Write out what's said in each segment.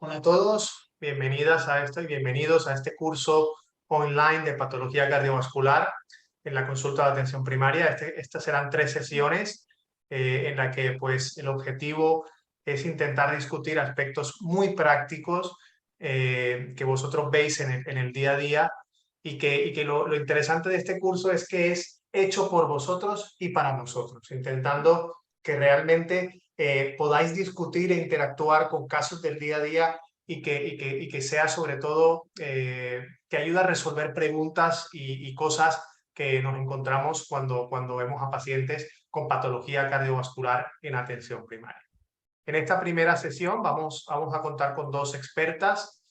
Hola a todos, bienvenidas a esto y bienvenidos a este curso online de patología cardiovascular en la consulta de atención primaria. Estas serán 3 sesiones en las que pues, el objetivo es intentar discutir aspectos muy prácticos que vosotros veis en el día a día y que lo interesante de este curso es que es hecho por vosotros y para nosotros, intentando que realmente podáis discutir e interactuar con casos del día a día y que sea sobre todo que ayude a resolver preguntas y cosas que nos encontramos cuando vemos a pacientes con patología cardiovascular en atención primaria. En esta primera sesión vamos a contar con 2 expertas.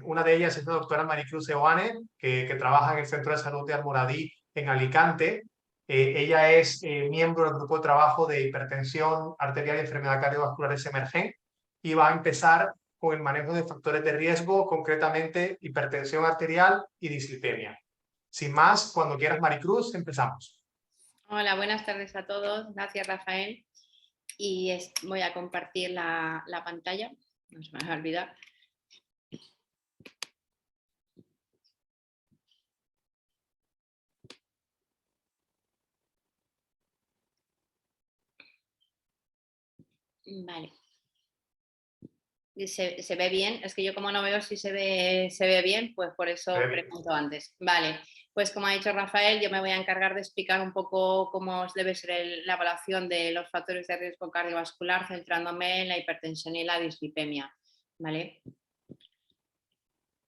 Una de ellas es la doctora Maricruz Seoane, que trabaja en el Centro de Salud de Almoradí en Alicante. Ella es miembro del grupo de trabajo de hipertensión arterial y enfermedad cardiovascular Emergen y va a empezar con el manejo de factores de riesgo, concretamente hipertensión arterial y dislipemia. Sin más, cuando quieras, Maricruz, empezamos. Hola, buenas tardes a todos. Gracias, Rafael. Y voy a compartir la pantalla. No se me va a olvidar. Vale. ¿Se ve bien? Es que yo como no veo si se ve bien, pues por eso pregunto antes. Vale, pues como ha dicho Rafael, yo me voy a encargar de explicar un poco cómo debe ser la evaluación de los factores de riesgo cardiovascular, centrándome en la hipertensión y la dislipemia. ¿Vale?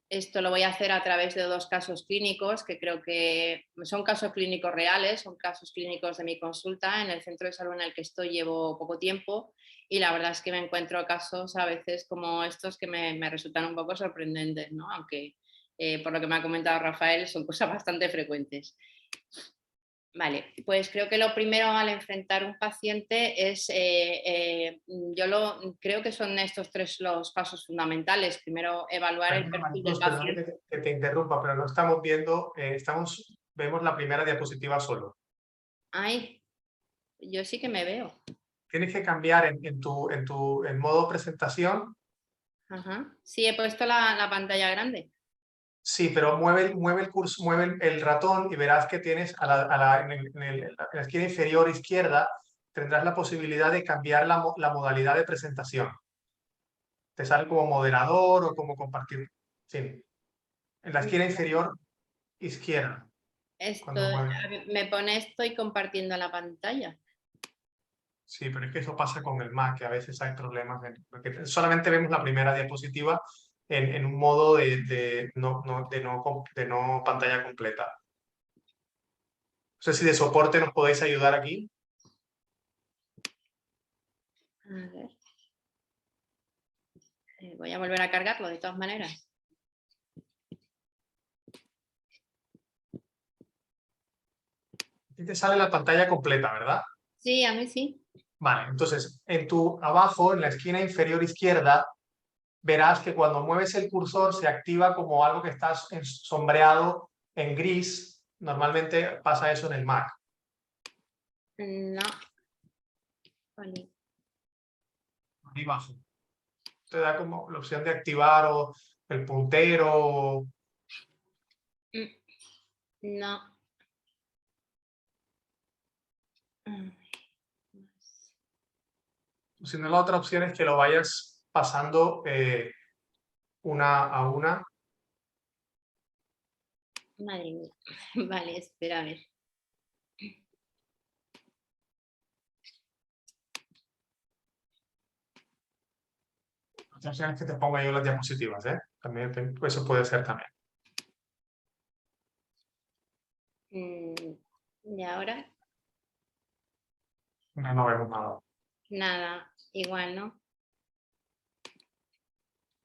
Esto lo voy a hacer a través de 2 casos clínicos, que creo que son casos clínicos reales, son casos clínicos de mi consulta. En el centro de salud en el que estoy llevo poco tiempo y la verdad es que me encuentro casos a veces como estos que me resultan un poco sorprendentes, ¿no? Aunque por lo que me ha comentado Rafael son cosas bastante frecuentes. Vale, pues creo que lo primero al enfrentar un paciente es, creo que son estos 3 los pasos fundamentales. Primero, evaluar el perfil del paciente. Perdón que te interrumpa, pero no estamos viendo, vemos la primera diapositiva solo. Ay, yo sí que me veo. Tienes que cambiar en modo presentación. Ajá. Sí, he puesto la pantalla grande. Sí, pero mueve el curso, mueve el ratón y verás que tienes en la esquina inferior izquierda, tendrás la posibilidad de cambiar la modalidad de presentación. Te sale como moderador o como compartir. Sí. En la esquina inferior izquierda. Me pone estoy compartiendo la pantalla. Sí, pero es que eso pasa con el Mac, que a veces hay problemas, porque solamente vemos la primera diapositiva en un modo de no pantalla completa. No sé si de soporte nos podéis ayudar aquí. A ver. Voy a volver a cargarlo de todas maneras. Aquí te sale la pantalla completa, ¿verdad? Sí, a mí sí. Vale, entonces abajo, en la esquina inferior izquierda, verás que cuando mueves el cursor se activa como algo que está sombreado en gris Normalmente pasa eso en el Mac. No. Oli. Ahí abajo. Te da como la opción de activar o el puntero. No. Si no, la otra opción es que lo vayas pasando una a una. Madre mía. Vale, espera a ver. La otra opción es que te ponga yo las diapositivas, ¿eh? También eso puede ser también. ¿Y ahora? No vemos nada. Nada, igual, ¿no?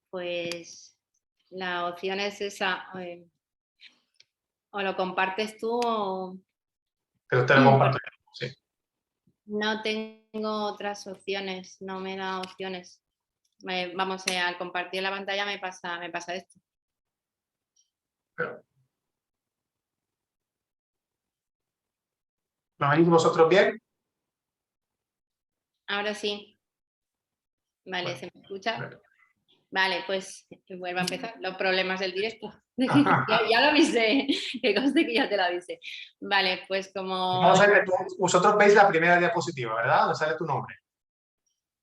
Pues la opción es esa. O lo compartes tú o... Pero te lo comparto yo, sí. No tengo otras opciones, no me da opciones. Vamos, al compartir la pantalla me pasa esto. Pero, ¿lo veis vosotros bien? Ahora sí. Vale, Bueno, ¿se me escucha? bueno. Vale, pues vuelvo a empezar. Los problemas del directo. Ya lo avisé, que conste que ya te lo avisé. Vale, pues como... Vamos a ver, vosotros veis la primera diapositiva, ¿verdad? Donde sale tu nombre.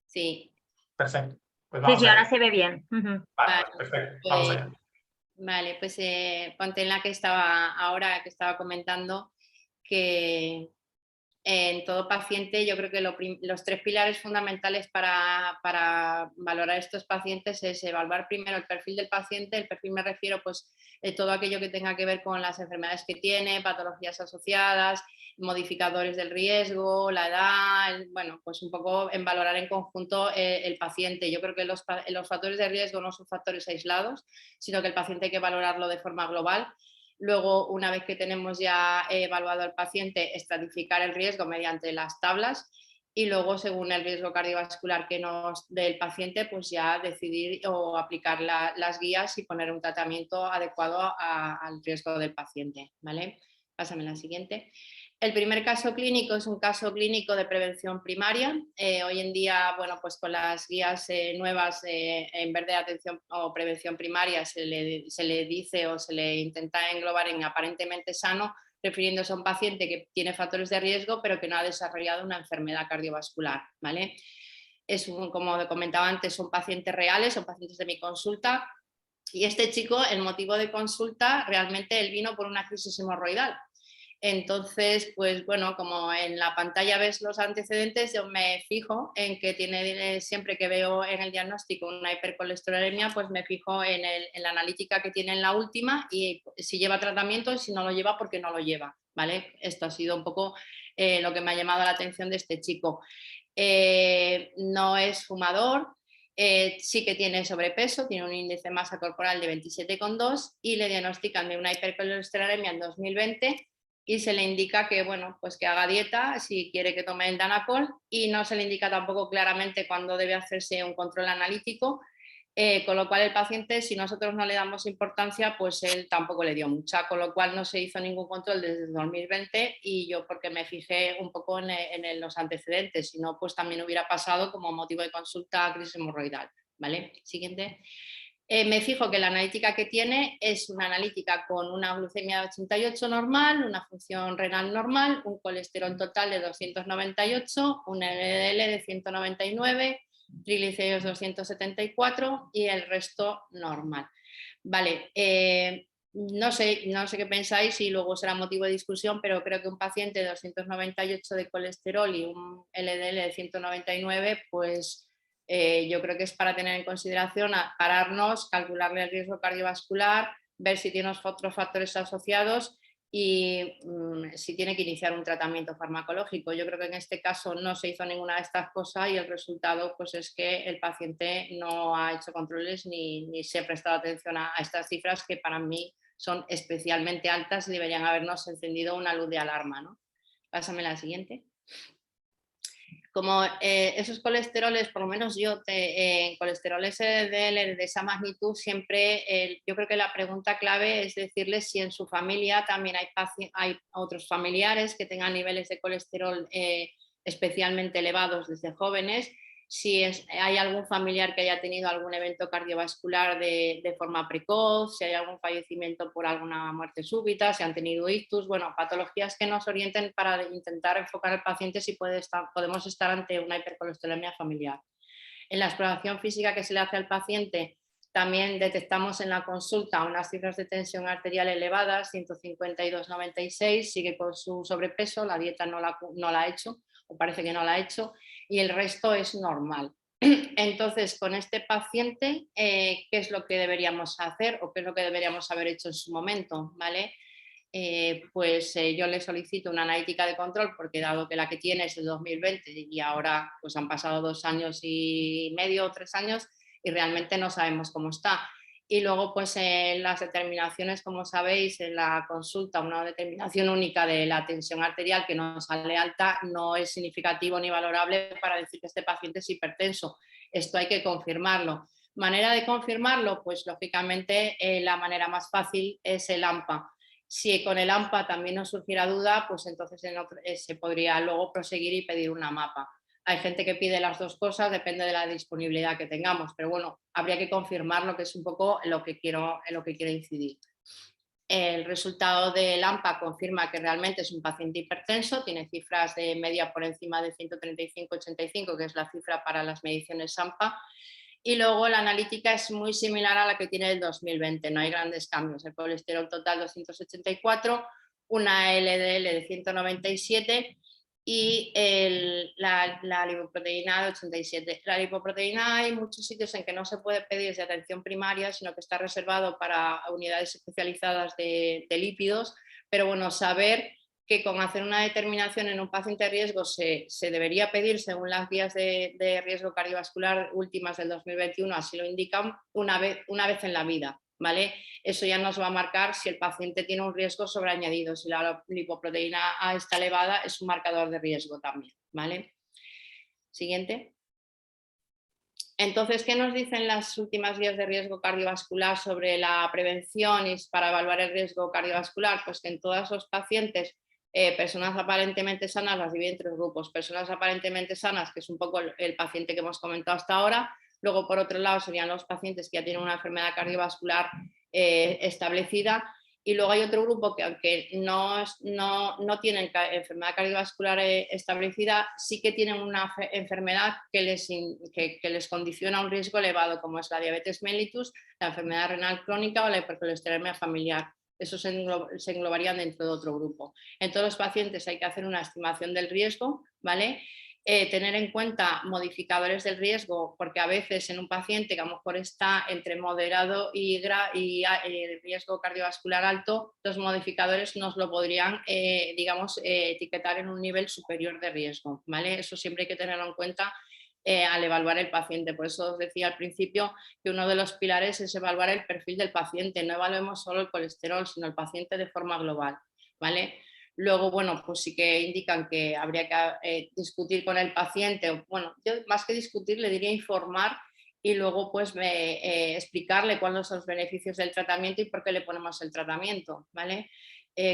Sí. Perfecto. Pues Sí, vamos sí, allá. ahora se ve bien. Ujú. Vale, Vale, perfecto. Vamos pues, allá. vale, pues ponte en la que estaba ahora, que estaba comentando, que en todo paciente yo creo que los tres pilares fundamentales para valorar estos pacientes es evaluar primero el perfil del paciente. El perfil me refiero pues de todo aquello que tenga que ver con las enfermedades que tiene, patologías asociadas, modificadores del riesgo, la edad, bueno, pues un poco en valorar en conjunto el paciente. Yo creo que los factores de riesgo no son factores aislados, sino que el paciente hay que valorarlo de forma global. Luego, una vez que tenemos ya evaluado al paciente, estratificar el riesgo mediante las tablas y luego, según el riesgo cardiovascular que nos dé el paciente, pues ya decidir o aplicar las guías y poner un tratamiento adecuado al riesgo del paciente, ¿vale? Pásame la siguiente. El primer caso clínico es un caso clínico de prevención primaria. Hoy en día, bueno, pues con las guías nuevas, en vez de atención o prevención primaria, se le dice o se le intenta englobar en aparentemente sano, refiriéndose a un paciente que tiene factores de riesgo, pero que no ha desarrollado una enfermedad cardiovascular, ¿vale? Como comentaba antes, son pacientes reales, son pacientes de mi consulta. Y este chico, el motivo de consulta, realmente él vino por una crisis hemorroidal. Entonces, pues bueno, como en la pantalla ves los antecedentes, yo me fijo en que tiene, siempre que veo en el diagnóstico una hipercolesterolemia, pues me fijo en la analítica que tiene en la última y si lleva tratamiento y si no lo lleva, porque no lo lleva, ¿vale? Esto ha sido un poco lo que me ha llamado la atención de este chico. No es fumador, sí que tiene sobrepeso, tiene un índice de masa corporal de 27,2 y le diagnostican de una hipercolesterolemia en 2020 y se le indica que, bueno, pues que haga dieta si quiere que tome el Danacol y no se le indica tampoco claramente cuándo debe hacerse un control analítico, con lo cual el paciente, si nosotros no le damos importancia, pues él tampoco le dio mucha, con lo cual no se hizo ningún control desde 2020 y yo porque me fijé un poco en los antecedentes, si no, pues también hubiera pasado como motivo de consulta a crisis hemorroidal, ¿vale? Siguiente. Me fijo que la analítica que tiene es una analítica con una glucemia de 88 normal, una función renal normal, un colesterol total de 298, un LDL de 199, triglicéridos 274 y el resto normal. Vale, no sé qué pensáis y luego será motivo de discusión, pero creo que un paciente de 298 de colesterol y un LDL de 199, pues yo creo que es para tener en consideración, pararnos, calcularle el riesgo cardiovascular, ver si tiene otros factores asociados y si tiene que iniciar un tratamiento farmacológico. Yo creo que en este caso no se hizo ninguna de estas cosas y el resultado pues, es que el paciente no ha hecho controles ni se ha prestado atención a estas cifras que para mí son especialmente altas y deberían habernos encendido una luz de alarma, ¿no? Pásame la siguiente. como esos colesteroles, por lo menos yo, colesteroles LDL de esa magnitud, siempre yo creo que la pregunta clave es decirles si en su familia también hay otros familiares que tengan niveles de colesterol especialmente elevados desde jóvenes, si hay algún familiar que haya tenido algún evento cardiovascular de forma precoz, si hay algún fallecimiento por alguna muerte súbita, si han tenido ictus, bueno, patologías que nos orienten para intentar enfocar al paciente si podemos estar ante una hipercolesterolemia familiar. En la exploración física que se le hace al paciente, también detectamos en la consulta unas cifras de tensión arterial elevadas, 152/96, sigue con su sobrepeso, la dieta no la ha hecho, o parece que no la ha hecho, y el resto es normal. Entonces, con este paciente, ¿qué es lo que deberíamos hacer o qué es lo que deberíamos haber hecho en su momento? ¿Vale? Yo le solicito una analítica de control porque dado que la que tiene es de 2020 y ahora pues han pasado 2 años y medio o 3 años y realmente no sabemos cómo está. Y luego pues las determinaciones, como sabéis, en la consulta una determinación única de la tensión arterial que no sale alta no es significativo ni valorable para decir que este paciente es hipertenso. Esto hay que confirmarlo. ¿Manera de confirmarlo? Pues lógicamente la manera más fácil es el AMPA. Si con el AMPA también nos surgiera duda, pues entonces se podría luego proseguir y pedir una mapa. Hay gente que pide las dos cosas, depende de la disponibilidad que tengamos, pero bueno, habría que confirmarlo, que es un poco en lo que quiero incidir. El resultado del AMPA confirma que realmente es un paciente hipertenso, tiene cifras de media por encima de 135/85, que es la cifra para las mediciones AMPA, y luego la analítica es muy similar a la que tiene el 2020, no hay grandes cambios. El colesterol total 284, una LDL de 197 y la lipoproteína de 87. La lipoproteína hay muchos sitios en que no se puede pedir de atención primaria, sino que está reservado para unidades especializadas de lípidos, pero bueno, saber que con hacer una determinación en un paciente de riesgo se debería pedir según las guías de riesgo cardiovascular últimas del 2021, así lo indican, una vez en la vida, ¿vale? Eso ya nos va a marcar si el paciente tiene un riesgo sobreañadido, si la lipoproteína A está elevada es un marcador de riesgo también, ¿vale? Siguiente. Entonces, ¿qué nos dicen las últimas guías de riesgo cardiovascular sobre la prevención y para evaluar el riesgo cardiovascular? Pues que en todos los pacientes, personas aparentemente sanas las dividen en 3 grupos. Personas aparentemente sanas, que es un poco el paciente que hemos comentado hasta ahora. Luego, por otro lado, serían los pacientes que ya tienen una enfermedad cardiovascular establecida. Y luego hay otro grupo que aunque no tienen enfermedad cardiovascular establecida, sí que tienen una enfermedad que les condiciona un riesgo elevado, como es la diabetes mellitus, la enfermedad renal crónica o la hipercolesterolemia familiar. Esos se englobarían dentro de otro grupo. En todos los pacientes hay que hacer una estimación del riesgo, ¿vale? Tener en cuenta modificadores del riesgo, porque a veces en un paciente que a lo mejor está entre moderado y riesgo cardiovascular alto, los modificadores nos lo podrían, etiquetar en un nivel superior de riesgo, ¿vale? Eso siempre hay que tenerlo en cuenta al evaluar el paciente. Por eso os decía al principio que uno de los pilares es evaluar el perfil del paciente. No evaluemos solo el colesterol, sino el paciente de forma global, ¿vale? Luego, bueno, pues sí que indican que habría que discutir con el paciente. Bueno, yo más que discutir le diría informar y luego pues explicarle cuáles son los beneficios del tratamiento y por qué le ponemos el tratamiento, ¿vale?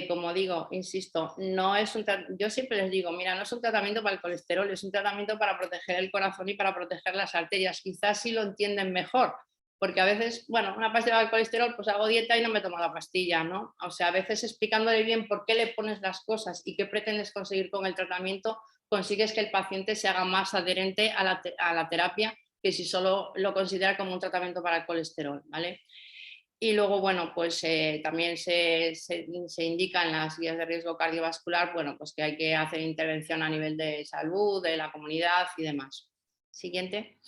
Como digo, insisto, yo siempre les digo, mira, no es un tratamiento para el colesterol, es un tratamiento para proteger el corazón y para proteger las arterias. Quizás sí lo entienden mejor, porque a veces, bueno, una pastilla del colesterol, pues hago dieta y no me tomo la pastilla, ¿no? O sea, a veces explicándole bien por qué le pones las cosas y qué pretendes conseguir con el tratamiento, consigues que el paciente se haga más adherente a la terapia que si solo lo considera como un tratamiento para el colesterol, ¿vale? Y luego, bueno, pues también se indica en las guías de riesgo cardiovascular, bueno, pues que hay que hacer intervención a nivel de salud, de la comunidad y demás. Siguiente.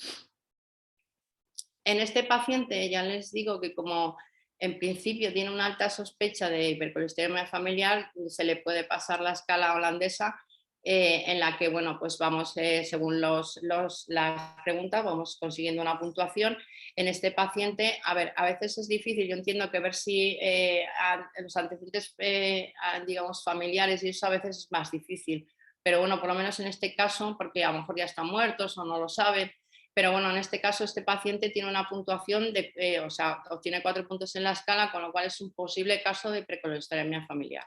En este paciente ya les digo que como en principio tiene una alta sospecha de hipercolesterolemia familiar, se le puede pasar la escala holandesa en la que, bueno, pues vamos, según las preguntas, vamos consiguiendo una puntuación. En este paciente, a ver, a veces es difícil, yo entiendo que ver si los antecedentes, digamos, familiares y eso a veces es más difícil, Pero bueno, por lo menos en este caso, porque a lo mejor ya están muertos o no lo saben, pero bueno, en este caso este paciente tiene una puntuación o sea, obtiene 4 puntos en la escala, con lo cual es un posible caso de precolesterolemia familiar.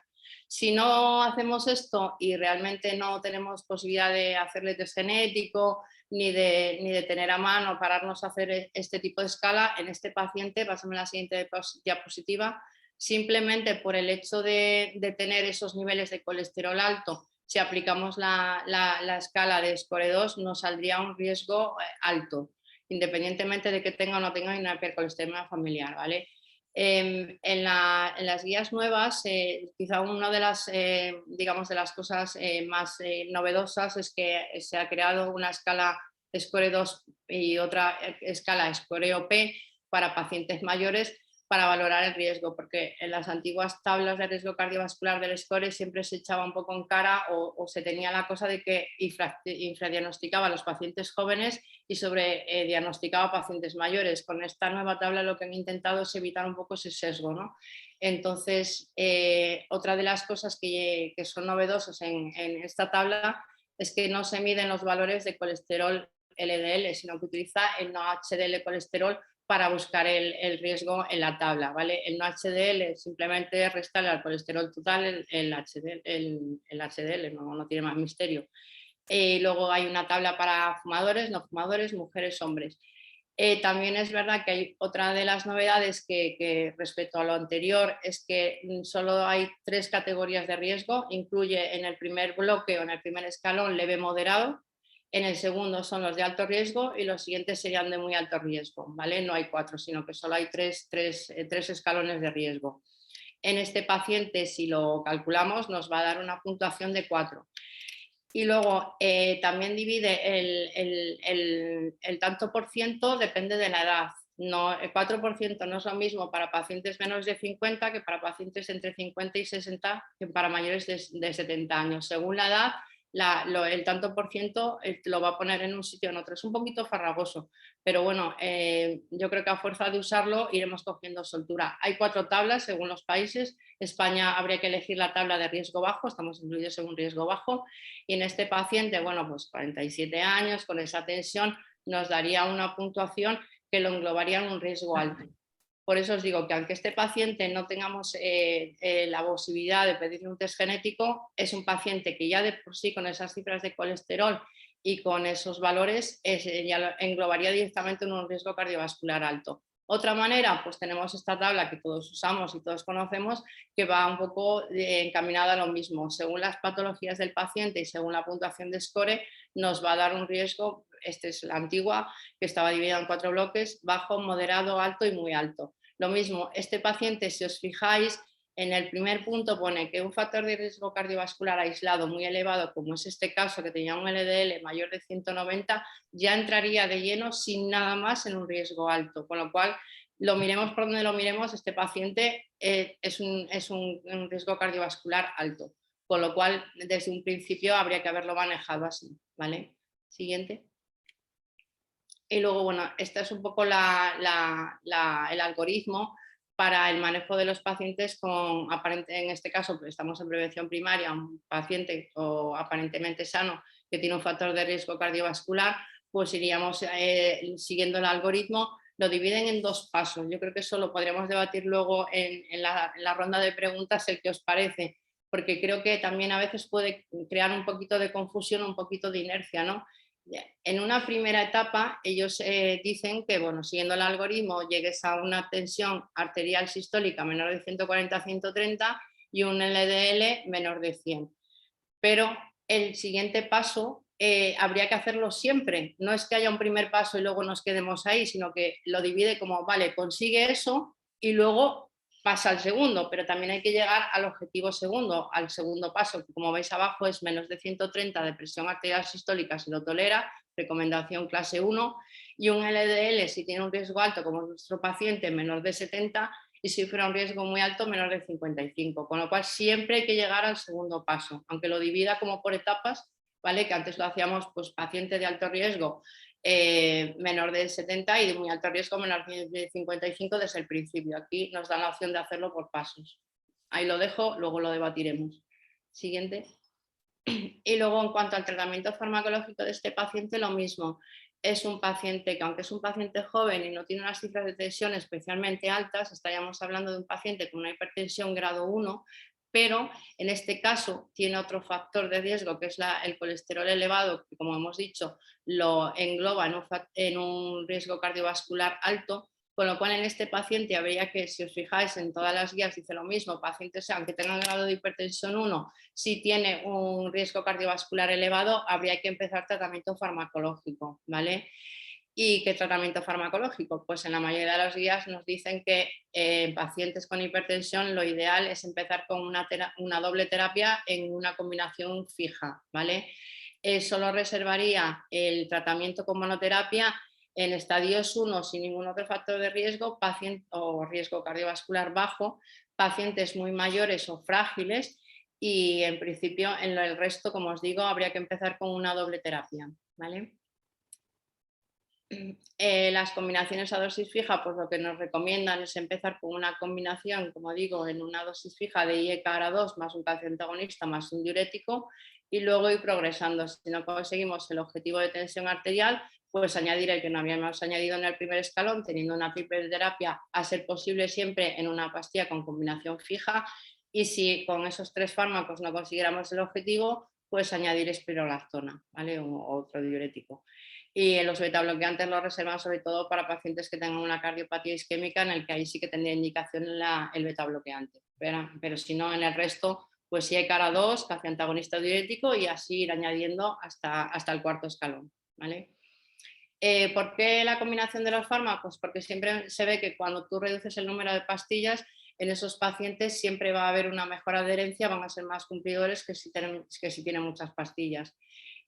Si no hacemos esto y realmente no tenemos posibilidad de hacerle test genético ni de tener a mano pararnos a hacer este tipo de escala, en este paciente, pásame la siguiente diapositiva, simplemente por el hecho de tener esos niveles de colesterol alto, si aplicamos la escala de SCORE2 nos saldría un riesgo alto, independientemente de que tenga o no tenga una hipercolesterolemia familiar, ¿vale? En las guías nuevas, quizá una de las, digamos, de las cosas más novedosas es que se ha creado una escala SCORE2 y otra escala SCORE-OP para pacientes mayores para valorar el riesgo, porque en las antiguas tablas de riesgo cardiovascular del SCORE siempre se echaba un poco en cara o se tenía la cosa de que infradiagnosticaba a los pacientes jóvenes y sobrediagnosticaba a pacientes mayores. Con esta nueva tabla lo que han intentado es evitar un poco ese sesgo, ¿no? Entonces, otra de las cosas que son novedosas en esta tabla es que no se miden los valores de colesterol LDL, sino que utiliza el no HDL colesterol para buscar el riesgo en la tabla, ¿vale? El no HDL simplemente restarle al colesterol total el HDL, no tiene más misterio. Luego hay una tabla para fumadores, no fumadores, mujeres, hombres. También es verdad que hay otra de las novedades que respecto a lo anterior es que solo hay 3 categorías de riesgo, incluye en el primer bloque o en el primer escalón leve moderado, en el segundo son los de alto riesgo y los siguientes serían de muy alto riesgo, ¿vale? No hay 4, sino que solo hay 3 escalones de riesgo. En este paciente, si lo calculamos, nos va a dar una puntuación de 4. Y luego también divide el tanto por ciento, depende de la edad. No, el 4% no es lo mismo para pacientes menos de 50 que para pacientes entre 50 y 60 que para mayores de 70 años. Según la edad, el tanto por ciento lo va a poner en un sitio o en otro. Es un poquito farragoso, pero bueno, yo creo que a fuerza de usarlo iremos cogiendo soltura. Hay 4 tablas según los países. España habría que elegir la tabla de riesgo bajo, estamos incluidos en un riesgo bajo. Y en este paciente, bueno, pues 47 años, con esa tensión, nos daría una puntuación que lo englobaría en un riesgo alto. Por eso os digo que aunque este paciente no tengamos la posibilidad de pedirle un test genético, es un paciente que ya de por sí con esas cifras de colesterol y con esos valores ya lo englobaría directamente en un riesgo cardiovascular alto. Otra manera, pues tenemos esta tabla que todos usamos y todos conocemos, que va un poco encaminada a lo mismo. Según las patologías del paciente y según la puntuación de SCORE, nos va a dar un riesgo, esta es la antigua, que estaba dividida en 4 bloques, bajo, moderado, alto y muy alto. Lo mismo, este paciente, si os fijáis, en el primer punto pone que un factor de riesgo cardiovascular aislado muy elevado, como es este caso, que tenía un LDL mayor de 190, ya entraría de lleno sin nada más en un riesgo alto. Con lo cual, lo miremos por donde lo miremos, este paciente es un riesgo cardiovascular alto. Con lo cual, desde un principio habría que haberlo manejado así. ¿Vale? Siguiente. Y luego, bueno, este es un poco el algoritmo para el manejo de los pacientes con, en este caso, pues estamos en prevención primaria, un paciente o aparentemente sano que tiene un factor de riesgo cardiovascular, pues iríamos siguiendo el algoritmo. Lo dividen en 2 pasos. Yo creo que eso lo podríamos debatir luego en la ronda de preguntas, el que os parece, porque creo que también a veces puede crear un poquito de confusión, un poquito de inercia, ¿no? En una primera etapa, ellos dicen que, bueno, siguiendo el algoritmo, llegues a una tensión arterial sistólica menor de 140 a 130 y un LDL menor de 100. Pero el siguiente paso habría que hacerlo siempre. No es que haya un primer paso y luego nos quedemos ahí, sino que lo divide como, vale, consigue eso y luego pasa al segundo, pero también hay que llegar al objetivo segundo, al segundo paso, que como veis abajo es menos de 130 de presión arterial sistólica si lo tolera, recomendación clase 1, y un LDL si tiene un riesgo alto como nuestro paciente menor de 70 y si fuera un riesgo muy alto menor de 55, con lo cual siempre hay que llegar al segundo paso, aunque lo divida como por etapas, ¿vale? Que antes lo hacíamos pues paciente de alto riesgo menor de 70 y de muy alto riesgo menor de 55 desde el principio. Aquí nos dan la opción de hacerlo por pasos. Ahí lo dejo, luego lo debatiremos. Siguiente. Y luego, en cuanto al tratamiento farmacológico de este paciente, lo mismo. Es un paciente que, aunque es un paciente joven y no tiene unas cifras de tensión especialmente altas, estaríamos hablando de un paciente con una hipertensión grado 1, pero en este caso tiene otro factor de riesgo, que es el colesterol elevado, que como hemos dicho, lo engloba en un riesgo cardiovascular alto, con lo cual en este paciente habría que, si os fijáis en todas las guías, dice lo mismo, pacientes aunque tengan grado de hipertensión 1, si tiene un riesgo cardiovascular elevado, habría que empezar tratamiento farmacológico, ¿vale? ¿Y qué tratamiento farmacológico? Pues en la mayoría de las guías nos dicen que en pacientes con hipertensión lo ideal es empezar con una doble terapia en una combinación fija, ¿vale? Solo reservaría el tratamiento con monoterapia en estadios 1 sin ningún otro factor de riesgo o riesgo cardiovascular bajo, pacientes muy mayores o frágiles, y en principio en el resto, como os digo, habría que empezar con una doble terapia, ¿vale? Las combinaciones a dosis fija, pues lo que nos recomiendan es empezar con una combinación, como digo, en una dosis fija de IECA-ARA2 más un calcio antagonista más un diurético, y luego ir progresando. Si no conseguimos el objetivo de tensión arterial, pues añadir el que no habíamos añadido en el primer escalón, teniendo una terapia a ser posible siempre en una pastilla con combinación fija, y si con esos 3 fármacos no consiguiéramos el objetivo, pues añadir espirolactona, ¿vale? O otro diurético. Y los betabloqueantes los reservan sobre todo para pacientes que tengan una cardiopatía isquémica, en el que ahí sí que tendría indicación el betabloqueante. Pero si no, en el resto, pues sí hay cara 2, calcio antagonista diurético, y así ir añadiendo hasta el cuarto escalón, ¿vale? ¿Por qué la combinación de los fármacos? Porque siempre se ve que cuando tú reduces el número de pastillas, en esos pacientes siempre va a haber una mejor adherencia, van a ser más cumplidores que si tienen muchas pastillas.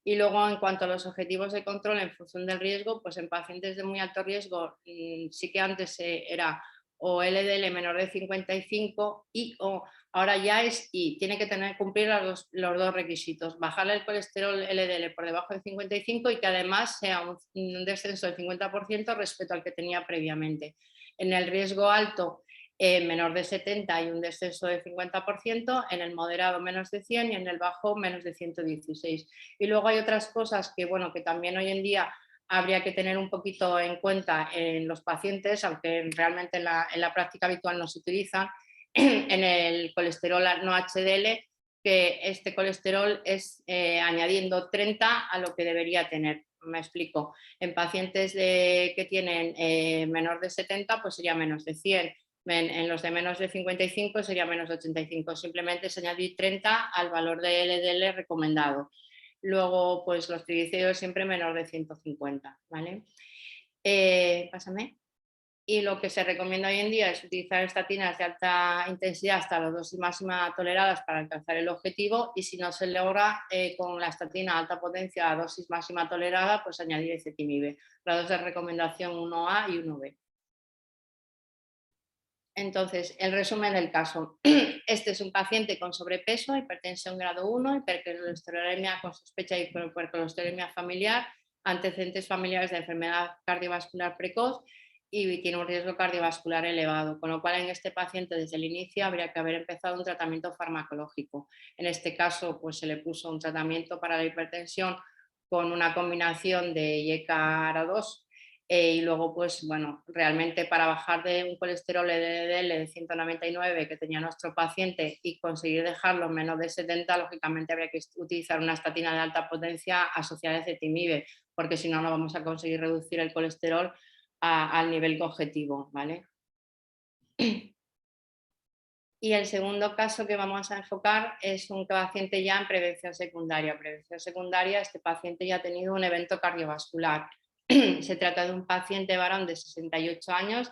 Y luego, en cuanto a los objetivos de control en función del riesgo, pues en pacientes de muy alto riesgo sí que antes era o LDL menor de 55 o ahora ya es I. Tiene que cumplir los 2 requisitos: bajarle el colesterol LDL por debajo de 55 y que además sea un descenso del 50% respecto al que tenía previamente. En el riesgo alto, menor de 70 y un descenso del 50%, en el moderado menos de 100 y en el bajo menos de 116. Y luego hay otras cosas que, bueno, que también hoy en día habría que tener un poquito en cuenta en los pacientes, aunque realmente en la práctica habitual no se utilizan, en el colesterol no HDL, que este colesterol es añadiendo 30 a lo que debería tener. Me explico. En pacientes que tienen menor de 70, pues sería menos de 100. En los de menos de 55 sería menos de 85. Simplemente es añadir 30 al valor de LDL recomendado. Luego, pues los triglicéridos siempre menor de 150, ¿vale? Pásame. Y lo que se recomienda hoy en día es utilizar estatinas de alta intensidad hasta las dosis máximas toleradas para alcanzar el objetivo, y si no se logra con la estatina alta potencia a dosis máxima tolerada, pues añadir ezetimibe. Grados de recomendación 1A y 1B. Entonces, el resumen del caso. Este es un paciente con sobrepeso, hipertensión grado 1, hipercolesterolemia con sospecha de hipercolesterolemia familiar, antecedentes familiares de enfermedad cardiovascular precoz y tiene un riesgo cardiovascular elevado, con lo cual en este paciente desde el inicio habría que haber empezado un tratamiento farmacológico. En este caso, pues se le puso un tratamiento para la hipertensión con una combinación de IECA-ARA2. Y luego, pues bueno, realmente para bajar de un colesterol LDL de 199 que tenía nuestro paciente y conseguir dejarlo menos de 70, lógicamente habría que utilizar una estatina de alta potencia asociada a ezetimibe, porque si no, no vamos a conseguir reducir el colesterol al nivel objetivo, ¿vale? Y el segundo caso que vamos a enfocar es un paciente ya en prevención secundaria. Prevención secundaria, este paciente ya ha tenido un evento cardiovascular. Se trata de un paciente varón de 68 años,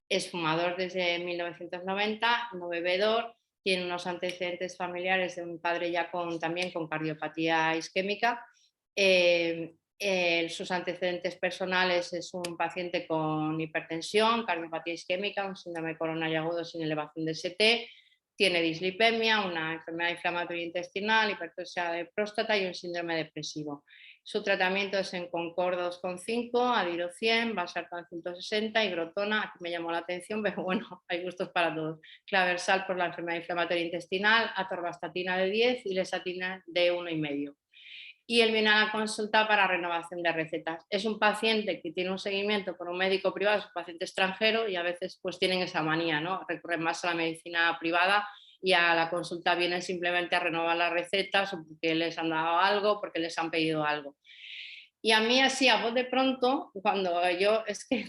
es fumador desde 1990, no bebedor, tiene unos antecedentes familiares de un padre ya también con cardiopatía isquémica. Sus antecedentes personales: es un paciente con hipertensión, cardiopatía isquémica, un síndrome coronario agudo sin elevación de ST, tiene dislipemia, una enfermedad inflamatoria intestinal, hipertrofia de próstata y un síndrome depresivo. Su tratamiento es en Concor 2,5, Adiro 100, Valsartan 160 y Grotona, aquí me llamó la atención, pero bueno, hay gustos para todos. Claversal por la enfermedad inflamatoria intestinal, atorvastatina de 10 y lesatina de 1,5. Y él viene a la consulta para renovación de recetas. Es un paciente que tiene un seguimiento por un médico privado, es un paciente extranjero y a veces pues tienen esa manía, ¿no? Recurren más a la medicina privada y a la consulta vienen simplemente a renovar las recetas o porque les han dado algo, porque les han pedido algo. Y a mí así, a voz de pronto, cuando yo, es que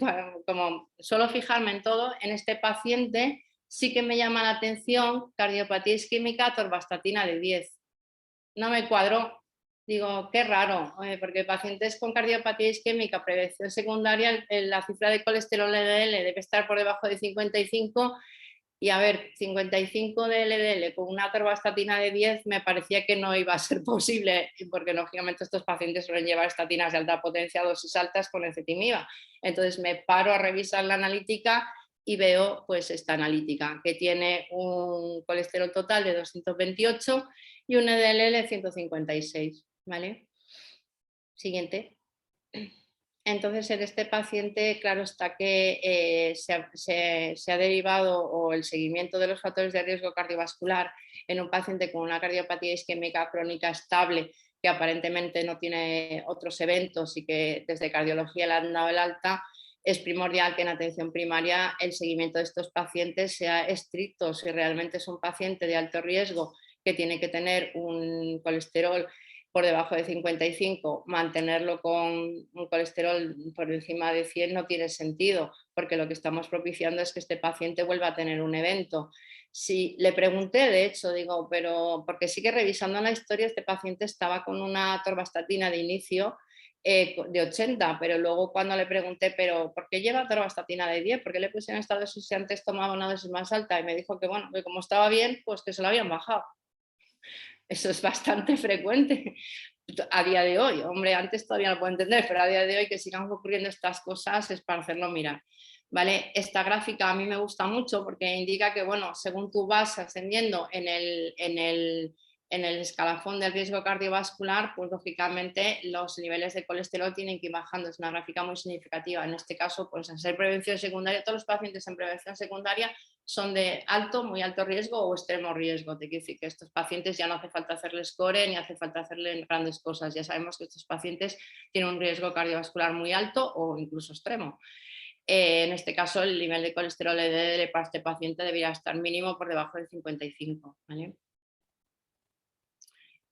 como suelo fijarme en todo, en este paciente sí que me llama la atención cardiopatía isquémica, atorvastatina de 10. No me cuadró. Digo, qué raro, porque pacientes con cardiopatía isquémica, prevención secundaria, la cifra de colesterol LDL debe estar por debajo de 55 y a ver, 55 de LDL con una atorvastatina de 10 me parecía que no iba a ser posible, porque lógicamente estos pacientes suelen llevar estatinas de alta potencia, dosis altas con ezetimiba. Entonces me paro a revisar la analítica y veo pues esta analítica, que tiene un colesterol total de 228 y un LDL de 156, ¿vale? Siguiente. Entonces, en este paciente, claro está que se ha derivado o el seguimiento de los factores de riesgo cardiovascular en un paciente con una cardiopatía isquémica crónica estable que aparentemente no tiene otros eventos y que desde cardiología le han dado el alta, es primordial que en atención primaria el seguimiento de estos pacientes sea estricto. Si realmente es un paciente de alto riesgo que tiene que tener un colesterol por debajo de 55, mantenerlo con un colesterol por encima de 100 no tiene sentido, porque lo que estamos propiciando es que este paciente vuelva a tener un evento. Si le pregunté, de hecho, digo, pero porque sí que revisando la historia, este paciente estaba con una atorvastatina de inicio de 80, pero luego cuando le pregunté, pero ¿por qué lleva atorvastatina de 10? ¿Por qué le pusieron esta dosis si antes tomaba una dosis más alta? Y me dijo que bueno, que como estaba bien, pues que se lo habían bajado. Eso es bastante frecuente a día de hoy. Hombre, antes todavía no lo puedo entender, pero a día de hoy que sigan ocurriendo estas cosas es para hacerlo mirar. ¿Vale? Esta gráfica a mí me gusta mucho porque indica que, bueno, según tú vas ascendiendo en el escalafón del riesgo cardiovascular, pues lógicamente los niveles de colesterol tienen que ir bajando. Es una gráfica muy significativa. En este caso, pues en ser prevención secundaria, todos los pacientes en prevención secundaria son de alto, muy alto riesgo o extremo riesgo. Te quiero decir que estos pacientes ya no hace falta hacerles core ni hace falta hacerles grandes cosas. Ya sabemos que estos pacientes tienen un riesgo cardiovascular muy alto o incluso extremo. En este caso, el nivel de colesterol LDL para este paciente debería estar mínimo por debajo de 55. ¿Vale?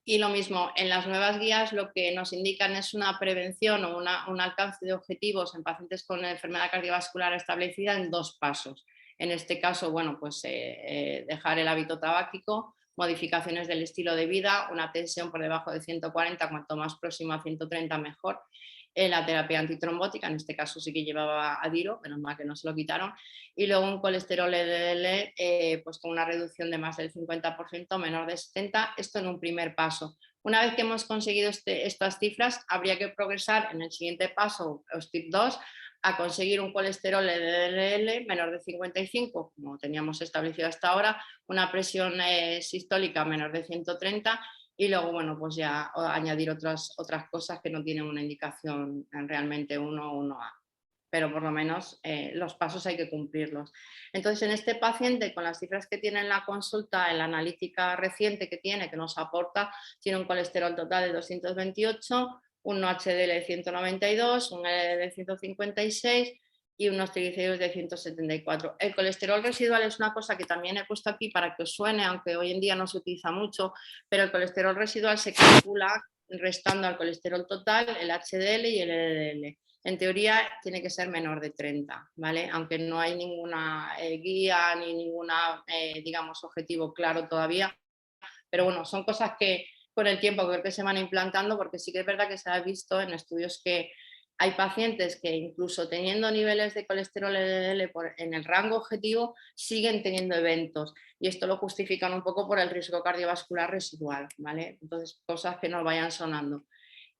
Y lo mismo, en las nuevas guías lo que nos indican es una prevención o un alcance de objetivos en pacientes con enfermedad cardiovascular establecida en 2 pasos. En este caso, bueno, pues dejar el hábito tabáquico, modificaciones del estilo de vida, una tensión por debajo de 140, cuanto más próximo a 130 mejor, la terapia antitrombótica, en este caso sí que llevaba Adiro, menos mal que no se lo quitaron, y luego un colesterol LDL pues con una reducción de más del 50%, menor de 70, esto en un primer paso. Una vez que hemos conseguido estas cifras, habría que progresar en el siguiente paso, STIP 2, a conseguir un colesterol LDL menor de 55, como teníamos establecido hasta ahora, una presión sistólica menor de 130 y luego, bueno, pues ya añadir otras cosas que no tienen una indicación realmente 1 o 1A. Pero por lo menos los pasos hay que cumplirlos. Entonces, en este paciente, con las cifras que tiene en la consulta, en la analítica reciente que tiene, que nos aporta, tiene un colesterol total de 228, un HDL de 192, un LDL de 156 y unos triglicéridos de 174. El colesterol residual es una cosa que también he puesto aquí para que os suene, aunque hoy en día no se utiliza mucho, pero el colesterol residual se calcula restando al colesterol total, el HDL y el LDL. En teoría tiene que ser menor de 30, ¿vale? Aunque no hay ninguna guía ni ninguna, digamos, objetivo claro todavía. Pero bueno, son cosas que con el tiempo creo que se van implantando porque sí que es verdad que se ha visto en estudios que hay pacientes que incluso teniendo niveles de colesterol LDL en el rango objetivo siguen teniendo eventos y esto lo justifican un poco por el riesgo cardiovascular residual, ¿vale? Entonces, cosas que nos vayan sonando.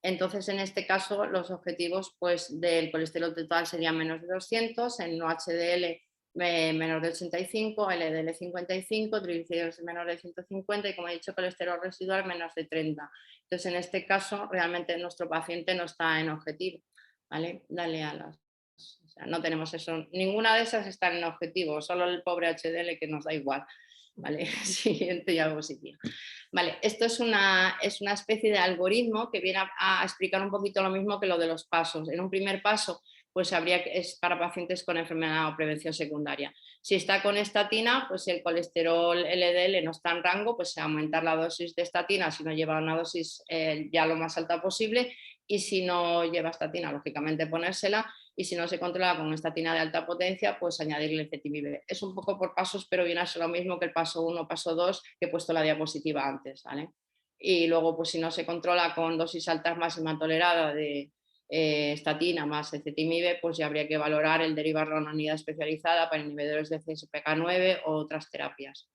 Entonces, en este caso, los objetivos pues, del colesterol total serían menos de 200, en no HDL menor de 85, LDL 55, triglicéridos menor de 150 y, como he dicho, colesterol residual menos de 30. Entonces, en este caso, realmente nuestro paciente no está en objetivo, ¿vale? Dale a las... O sea, no tenemos eso, ninguna de esas está en objetivo, solo el pobre HDL que nos da igual, ¿vale? Siguiente diapositiva. Vale, esto es una especie de algoritmo que viene a explicar un poquito lo mismo que lo de los pasos. En un primer paso, pues es para pacientes con enfermedad o prevención secundaria. Si está con estatina, pues el colesterol LDL no está en rango, pues aumentar la dosis de estatina si no lleva una dosis ya lo más alta posible, y si no lleva estatina, lógicamente ponérsela, y si no se controla con estatina de alta potencia, pues añadirle ezetimibe. Es un poco por pasos, pero viene a ser lo mismo que el paso 1, paso 2, que he puesto la diapositiva antes, ¿vale? Y luego, pues si no se controla con dosis altas máxima tolerada de estatina más ezetimibe, pues ya habría que valorar el derivarlo a una unidad especializada para inhibidores de CSPK9 o otras terapias.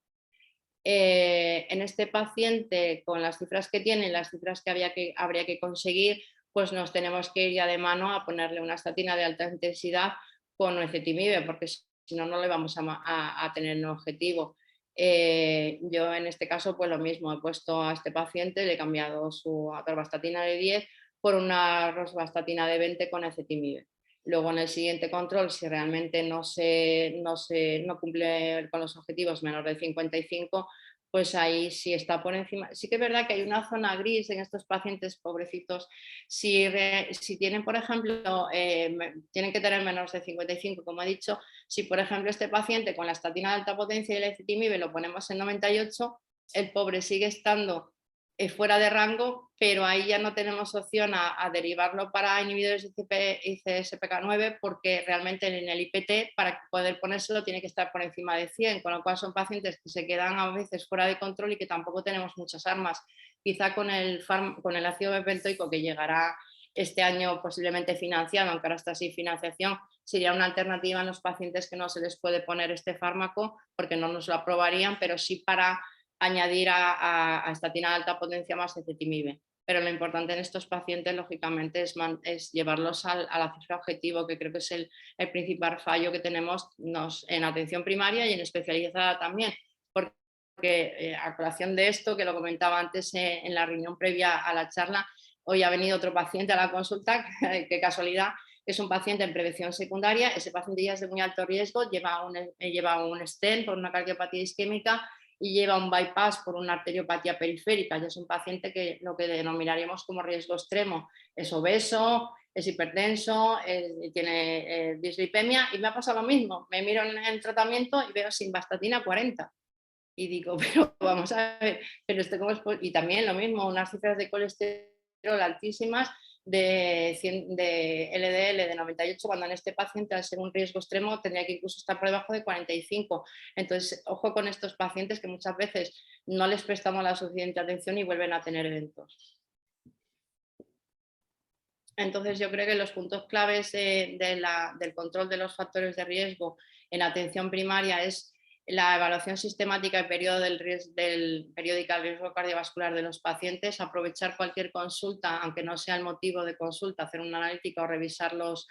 En este paciente, con las cifras que tiene, las cifras que habría que conseguir, pues nos tenemos que ir ya de mano a ponerle una estatina de alta intensidad con ezetimibe, porque si no, no le vamos a tener un objetivo. Yo en este caso, pues lo mismo, he puesto a este paciente, le he cambiado su atorvastatina de 10 por una rosuvastatina de 20 con ezetimibe. Luego en el siguiente control, si realmente no cumple con los objetivos menor de 55, pues ahí sí está por encima. Sí que es verdad que hay una zona gris en estos pacientes pobrecitos. Si tienen, por ejemplo, tienen que tener menos de 55, como he dicho. Si, por ejemplo, este paciente con la estatina de alta potencia y el ezetimibe lo ponemos en 98, el pobre sigue estando fuera de rango, pero ahí ya no tenemos opción a derivarlo para inhibidores de CSPK9, porque realmente en el IPT, para poder ponérselo, tiene que estar por encima de 100, con lo cual son pacientes que se quedan a veces fuera de control y que tampoco tenemos muchas armas. Quizá con el ácido bentoico, que llegará este año posiblemente financiado, aunque ahora está sin financiación, sería una alternativa en los pacientes que no se les puede poner este fármaco porque no nos lo aprobarían, pero sí para añadir a estatina de alta potencia más ezetimibe. Pero lo importante en estos pacientes, lógicamente, es llevarlos a la cifra objetivo, que creo que es el principal fallo que tenemos en atención primaria y en especializada también. Porque a colación de esto, que lo comentaba antes en la reunión previa a la charla, hoy ha venido otro paciente a la consulta, qué casualidad, que es un paciente en prevención secundaria. Ese paciente ya es de muy alto riesgo, lleva un stent por una cardiopatía isquémica y lleva un bypass por una arteriopatía periférica. Ya es un paciente que lo que denominaríamos como riesgo extremo. Es obeso, es hipertenso, tiene dislipemia, y me ha pasado lo mismo. Me miro en el tratamiento y veo simvastatina 40. Y digo, pero vamos a ver, pero esto cómo es. Y también lo mismo, unas cifras de colesterol altísimas, de LDL de 98, cuando en este paciente, al ser un riesgo extremo, tendría que incluso estar por debajo de 45. Entonces, ojo con estos pacientes, que muchas veces no les prestamos la suficiente atención y vuelven a tener eventos. Entonces, yo creo que los puntos claves del control de los factores de riesgo en atención primaria es la evaluación sistemática y periódica del riesgo cardiovascular de los pacientes, aprovechar cualquier consulta, aunque no sea el motivo de consulta, hacer una analítica o revisar los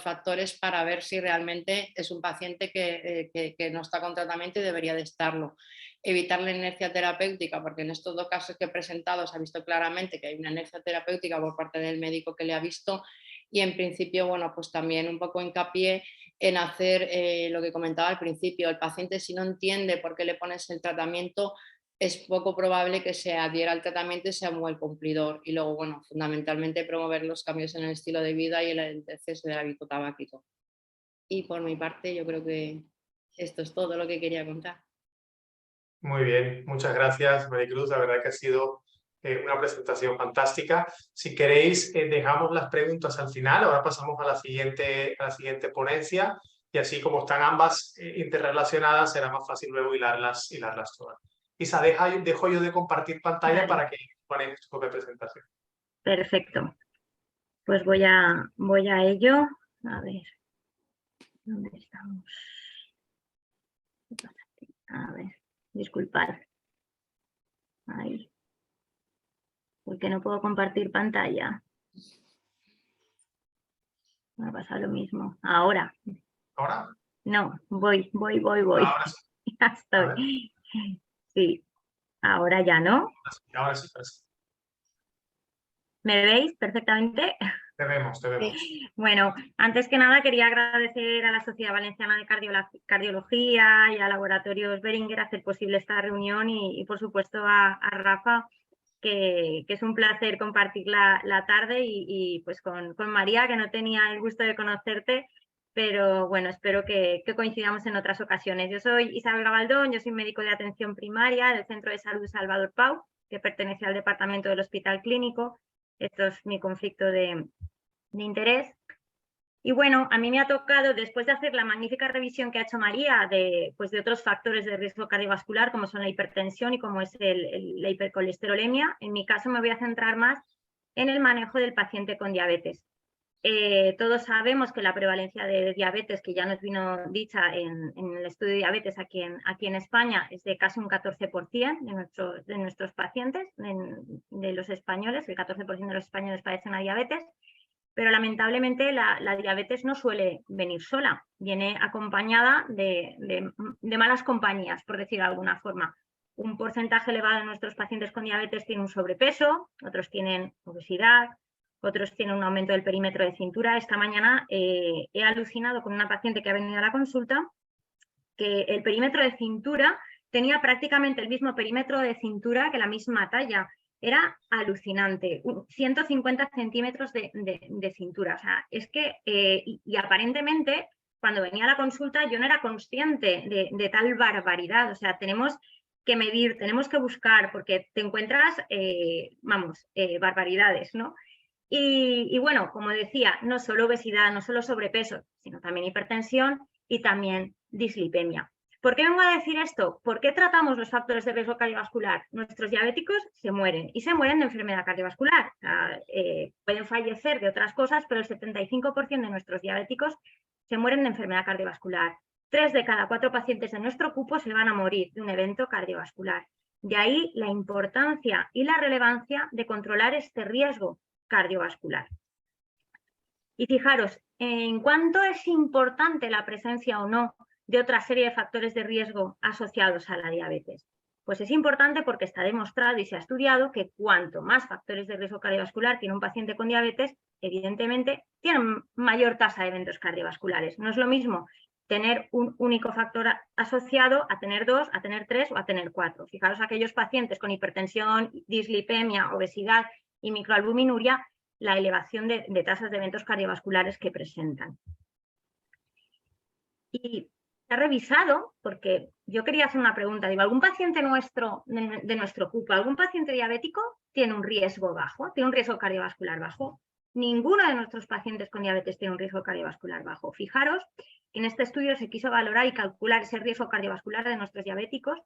factores para ver si realmente es un paciente que no está con tratamiento y debería de estarlo. Evitar la inercia terapéutica, porque en estos dos casos que he presentado se ha visto claramente que hay una inercia terapéutica por parte del médico que le ha visto, y en principio, bueno, pues también un poco hincapié en hacer lo que comentaba al principio. El paciente, si no entiende por qué le pones el tratamiento, es poco probable que se adhiera al tratamiento y sea un buen cumplidor. Y luego, bueno, fundamentalmente promover los cambios en el estilo de vida y el cese del hábito tabáquico. Y por mi parte, yo creo que esto es todo lo que quería contar. Muy bien, muchas gracias, Maricruz. La verdad que ha sido una presentación fantástica. Si queréis, dejamos las preguntas al final. Ahora pasamos a la siguiente ponencia, y así como están ambas interrelacionadas, será más fácil luego hilarlas todas. Isa, dejo yo de compartir pantalla. Vale, para que ponéis tu propia presentación. Perfecto. Pues voy a ello. A ver, ¿dónde estamos? A ver, disculpad. Ahí. ¿Por qué no puedo compartir pantalla? Me ha pasado lo mismo. Ahora. ¿Ahora? No, voy. Ahora sí. Ya A ver, estoy. Sí, ahora ya no. ahora sí, ahora sí. ¿Me veis perfectamente? Te vemos, te vemos. Bueno, antes que nada quería agradecer a la Sociedad Valenciana de Cardiología y a Laboratorios Beringer hacer posible esta reunión y por supuesto a Rafa, que es un placer compartir la tarde y pues con María, que no tenía el gusto de conocerte, pero bueno, espero que coincidamos en otras ocasiones. Yo soy Isabel Gabaldón, yo soy médico de atención primaria del Centro de Salud Salvador Pau, que pertenece al departamento del Hospital Clínico. Esto es mi conflicto de interés. Y bueno, a mí me ha tocado, después de hacer la magnífica revisión que ha hecho María de otros factores de riesgo cardiovascular, como son la hipertensión y como es la hipercolesterolemia, en mi caso me voy a centrar más en el manejo del paciente con diabetes. Todos sabemos que la prevalencia de diabetes, que ya nos vino dicha en el estudio de diabetes aquí en España, es de casi un 14% de nuestros pacientes, de los españoles, el 14% de los españoles padecen una diabetes. Pero lamentablemente la diabetes no suele venir sola, viene acompañada de malas compañías, por decirlo de alguna forma. Un porcentaje elevado de nuestros pacientes con diabetes tiene un sobrepeso, otros tienen obesidad, otros tienen un aumento del perímetro de cintura. Esta mañana he alucinado con una paciente que ha venido a la consulta que el perímetro de cintura tenía prácticamente el mismo perímetro de cintura que la misma talla. Era alucinante, 150 centímetros de cintura. O sea, es que, y aparentemente, cuando venía a la consulta, yo no era consciente de tal barbaridad. O sea, tenemos que medir, tenemos que buscar, porque te encuentras, barbaridades, ¿no? Y bueno, como decía, no solo obesidad, no solo sobrepeso, sino también hipertensión y también dislipemia. ¿Por qué vengo a decir esto? ¿Por qué tratamos los factores de riesgo cardiovascular? Nuestros diabéticos se mueren y se mueren de enfermedad cardiovascular. O sea, pueden fallecer de otras cosas, pero el 75% de nuestros diabéticos se mueren de enfermedad cardiovascular. 3 de cada 4 pacientes de nuestro cupo se van a morir de un evento cardiovascular. De ahí la importancia y la relevancia de controlar este riesgo cardiovascular. Y fijaros, en cuánto es importante la presencia o no de otra serie de factores de riesgo asociados a la diabetes. Pues es importante porque está demostrado y se ha estudiado que cuanto más factores de riesgo cardiovascular tiene un paciente con diabetes, evidentemente tiene mayor tasa de eventos cardiovasculares. No es lo mismo tener un único factor asociado a tener 2, a tener 3 o a tener 4. Fijaros, aquellos pacientes con hipertensión, dislipemia, obesidad y microalbuminuria, la elevación de tasas de eventos cardiovasculares que presentan. Y he revisado, porque yo quería hacer una pregunta, digo, ¿algún paciente nuestro, de nuestro cupo, algún paciente diabético tiene un riesgo bajo, tiene un riesgo cardiovascular bajo? Ninguno de nuestros pacientes con diabetes tiene un riesgo cardiovascular bajo. Fijaros, en este estudio se quiso valorar y calcular ese riesgo cardiovascular de nuestros diabéticos.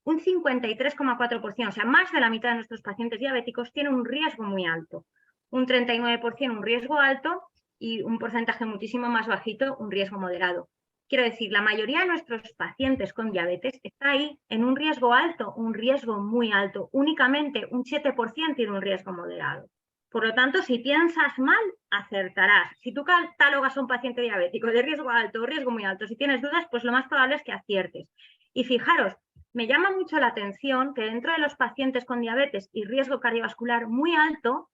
Un 53,4%, o sea, más de la mitad de nuestros pacientes diabéticos tienen un riesgo muy alto. Un 39% un riesgo alto y un porcentaje muchísimo más bajito, un riesgo moderado. Quiero decir, la mayoría de nuestros pacientes con diabetes está ahí en un riesgo alto, un riesgo muy alto. Únicamente un 7% tiene un riesgo moderado. Por lo tanto, si piensas mal, acertarás. Si tú catalogas a un paciente diabético de riesgo alto o riesgo muy alto, si tienes dudas, pues lo más probable es que aciertes. Y fijaros, me llama mucho la atención que dentro de los pacientes con diabetes y riesgo cardiovascular muy alto,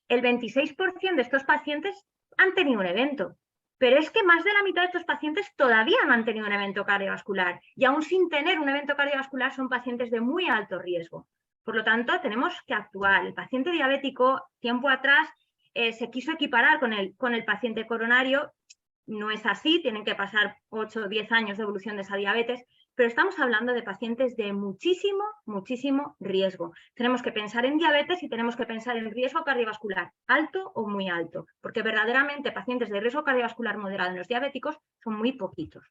el 26% de estos pacientes han tenido un evento. Pero es que más de la mitad de estos pacientes todavía no han tenido un evento cardiovascular y aún sin tener un evento cardiovascular son pacientes de muy alto riesgo. Por lo tanto, tenemos que actuar. El paciente diabético, tiempo atrás, se quiso equiparar con el paciente coronario. No es así, tienen que pasar 8 o 10 años de evolución de esa diabetes, pero estamos hablando de pacientes de muchísimo, muchísimo riesgo. Tenemos que pensar en diabetes y tenemos que pensar en riesgo cardiovascular alto o muy alto, porque verdaderamente pacientes de riesgo cardiovascular moderado en los diabéticos son muy poquitos.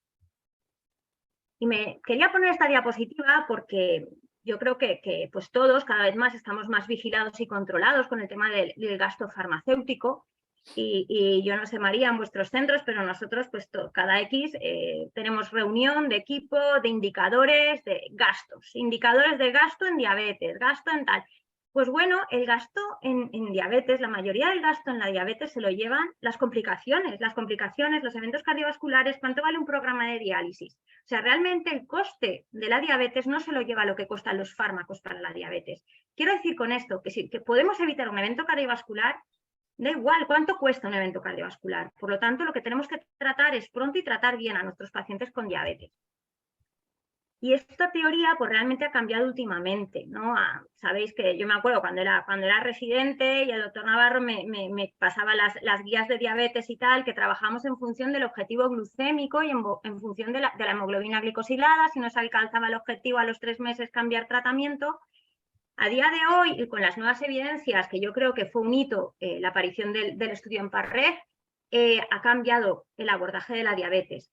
Y me quería poner esta diapositiva porque yo creo que pues todos cada vez más estamos más vigilados y controlados con el tema del gasto farmacéutico. Y yo no sé, María, en vuestros centros, pero nosotros pues cada X tenemos reunión de equipo, de indicadores de gastos, indicadores de gasto en diabetes, gasto en tal. Pues bueno, el gasto en diabetes, la mayoría del gasto en la diabetes se lo llevan las complicaciones, los eventos cardiovasculares, cuánto vale un programa de diálisis. O sea, realmente el coste de la diabetes no se lo lleva lo que cuestan los fármacos para la diabetes. Quiero decir con esto que si que podemos evitar un evento cardiovascular, da igual cuánto cuesta un evento cardiovascular. Por lo tanto, lo que tenemos que tratar es pronto y tratar bien a nuestros pacientes con diabetes. Y esta teoría pues realmente ha cambiado últimamente, ¿no? Sabéis que yo me acuerdo cuando era residente y el doctor Navarro me pasaba las guías de diabetes y tal, que trabajamos en función del objetivo glucémico y en función de la hemoglobina glicosilada, si no se alcanzaba el objetivo a los 3 meses cambiar tratamiento. A día de hoy, y con las nuevas evidencias, que yo creo que fue un hito, la aparición del estudio en PARREG, ha cambiado el abordaje de la diabetes.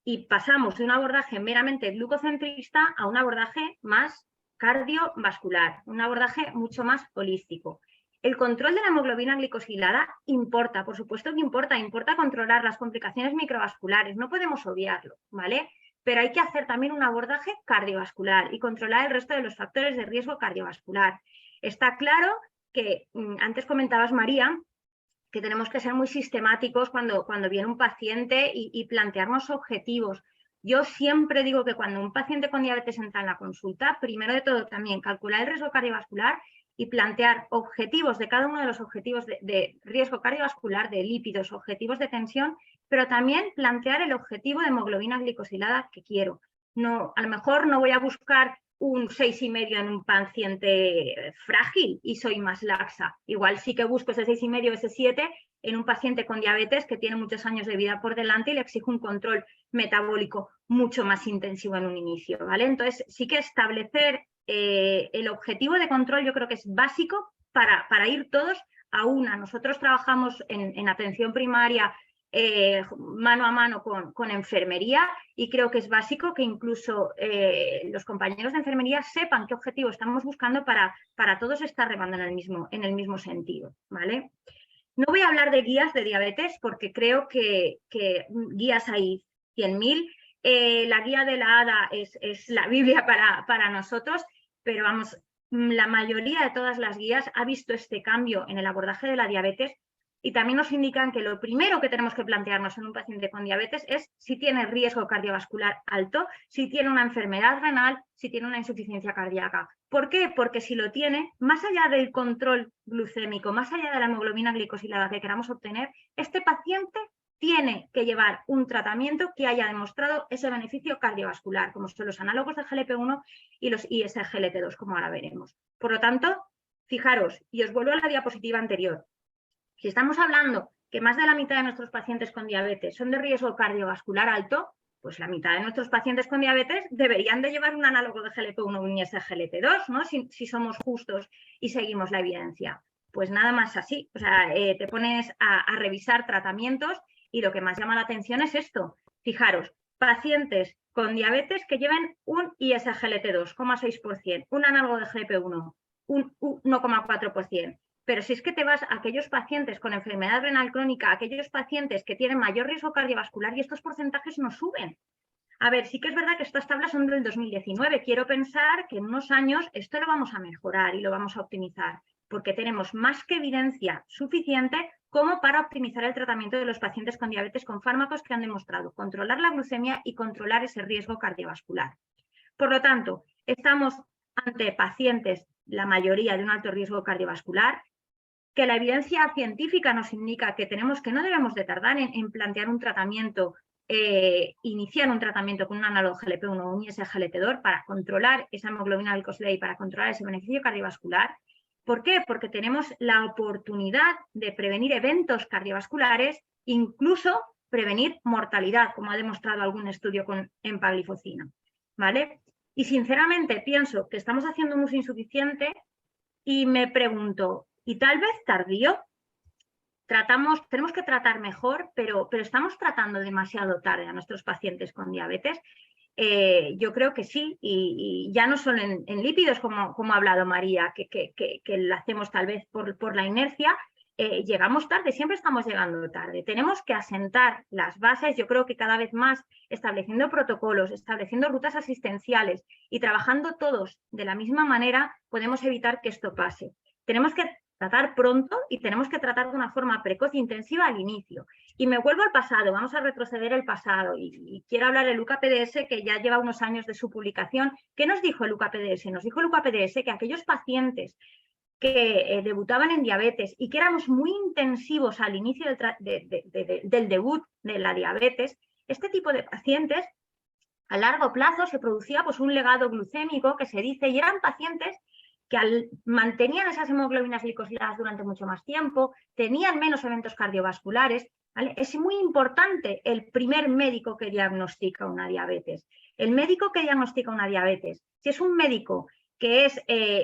Y pasamos de un abordaje meramente glucocentrista a un abordaje más cardiovascular, un abordaje mucho más holístico. El control de la hemoglobina glicosilada importa, por supuesto que importa controlar las complicaciones microvasculares, no podemos obviarlo, ¿vale? Pero hay que hacer también un abordaje cardiovascular y controlar el resto de los factores de riesgo cardiovascular. Está claro que, antes comentabas, María, que tenemos que ser muy sistemáticos cuando viene un paciente y plantearnos objetivos. Yo siempre digo que cuando un paciente con diabetes entra en la consulta, primero de todo también calcular el riesgo cardiovascular y plantear objetivos de cada uno de los objetivos de riesgo cardiovascular, de lípidos, objetivos de tensión, pero también plantear el objetivo de hemoglobina glicosilada que quiero. No, a lo mejor no voy a buscar un 6,5 en un paciente frágil y soy más laxa. Igual sí que busco ese 6,5, ese 7 en un paciente con diabetes que tiene muchos años de vida por delante y le exijo un control metabólico mucho más intensivo en un inicio, ¿vale? Entonces sí que establecer el objetivo de control yo creo que es básico para ir todos a una. Nosotros trabajamos en atención primaria mano a mano con enfermería y creo que es básico que incluso los compañeros de enfermería sepan qué objetivo estamos buscando para todos estar remando en el mismo sentido, ¿vale? No voy a hablar de guías de diabetes porque creo que guías hay 100.000. La guía de la ADA es la Biblia para nosotros, pero vamos, la mayoría de todas las guías ha visto este cambio en el abordaje de la diabetes y también nos indican que lo primero que tenemos que plantearnos en un paciente con diabetes es si tiene riesgo cardiovascular alto, si tiene una enfermedad renal, si tiene una insuficiencia cardíaca. ¿Por qué? Porque si lo tiene, más allá del control glucémico, más allá de la hemoglobina glicosilada que queramos obtener, este paciente tiene que llevar un tratamiento que haya demostrado ese beneficio cardiovascular, como son los análogos de GLP-1 y los ISGLT2, como ahora veremos. Por lo tanto, fijaros, y os vuelvo a la diapositiva anterior, si estamos hablando que más de la mitad de nuestros pacientes con diabetes son de riesgo cardiovascular alto, pues la mitad de nuestros pacientes con diabetes deberían de llevar un análogo de GLP-1 o un ISGLT2, ¿no? Si somos justos y seguimos la evidencia. Pues nada más así. O sea, te pones a revisar tratamientos y lo que más llama la atención es esto. Fijaros, pacientes con diabetes que lleven un ISGLT2, 0,6%, un análogo de GLP-1, un 1,4%. Pero si es que te vas a aquellos pacientes con enfermedad renal crónica, aquellos pacientes que tienen mayor riesgo cardiovascular y estos porcentajes no suben. A ver, sí que es verdad que estas tablas son del 2019. Quiero pensar que en unos años esto lo vamos a mejorar y lo vamos a optimizar, porque tenemos más que evidencia suficiente como para optimizar el tratamiento de los pacientes con diabetes con fármacos que han demostrado controlar la glucemia y controlar ese riesgo cardiovascular. Por lo tanto, estamos ante pacientes, la mayoría de un alto riesgo cardiovascular, que la evidencia científica nos indica que no debemos de tardar en plantear un tratamiento, iniciar un tratamiento con un análogo GLP-1 o un ISGLT2 para controlar esa hemoglobina glicosilada y para controlar ese beneficio cardiovascular. ¿Por qué? Porque tenemos la oportunidad de prevenir eventos cardiovasculares, incluso prevenir mortalidad, como ha demostrado algún estudio con empagliflozina, ¿vale? Y sinceramente pienso que estamos haciendo un uso insuficiente y me pregunto, ¿y tal vez tardío? Tenemos que tratar mejor, pero estamos tratando demasiado tarde a nuestros pacientes con diabetes. Yo creo que sí, y ya no solo en lípidos, como ha hablado María, que lo hacemos tal vez por la inercia, llegamos tarde, siempre estamos llegando tarde. Tenemos que asentar las bases, yo creo que cada vez más estableciendo protocolos, estableciendo rutas asistenciales y trabajando todos de la misma manera, podemos evitar que esto pase. Tenemos que tratar pronto y tenemos que tratar de una forma precoz e intensiva al inicio. Y me vuelvo al pasado, vamos a retroceder el pasado y quiero hablar del UCA-PDS, que ya lleva unos años de su publicación. ¿Qué nos dijo el UCA-PDS? Nos dijo el UCA-PDS que aquellos pacientes que debutaban en diabetes y que éramos muy intensivos al inicio del debut de la diabetes, este tipo de pacientes a largo plazo se producía pues, un legado glucémico que se dice, y eran pacientes que mantenían esas hemoglobinas glicosiladas durante mucho más tiempo, tenían menos eventos cardiovasculares. ¿Vale? Es muy importante el primer médico que diagnostica una diabetes. El médico que diagnostica una diabetes, si es un médico que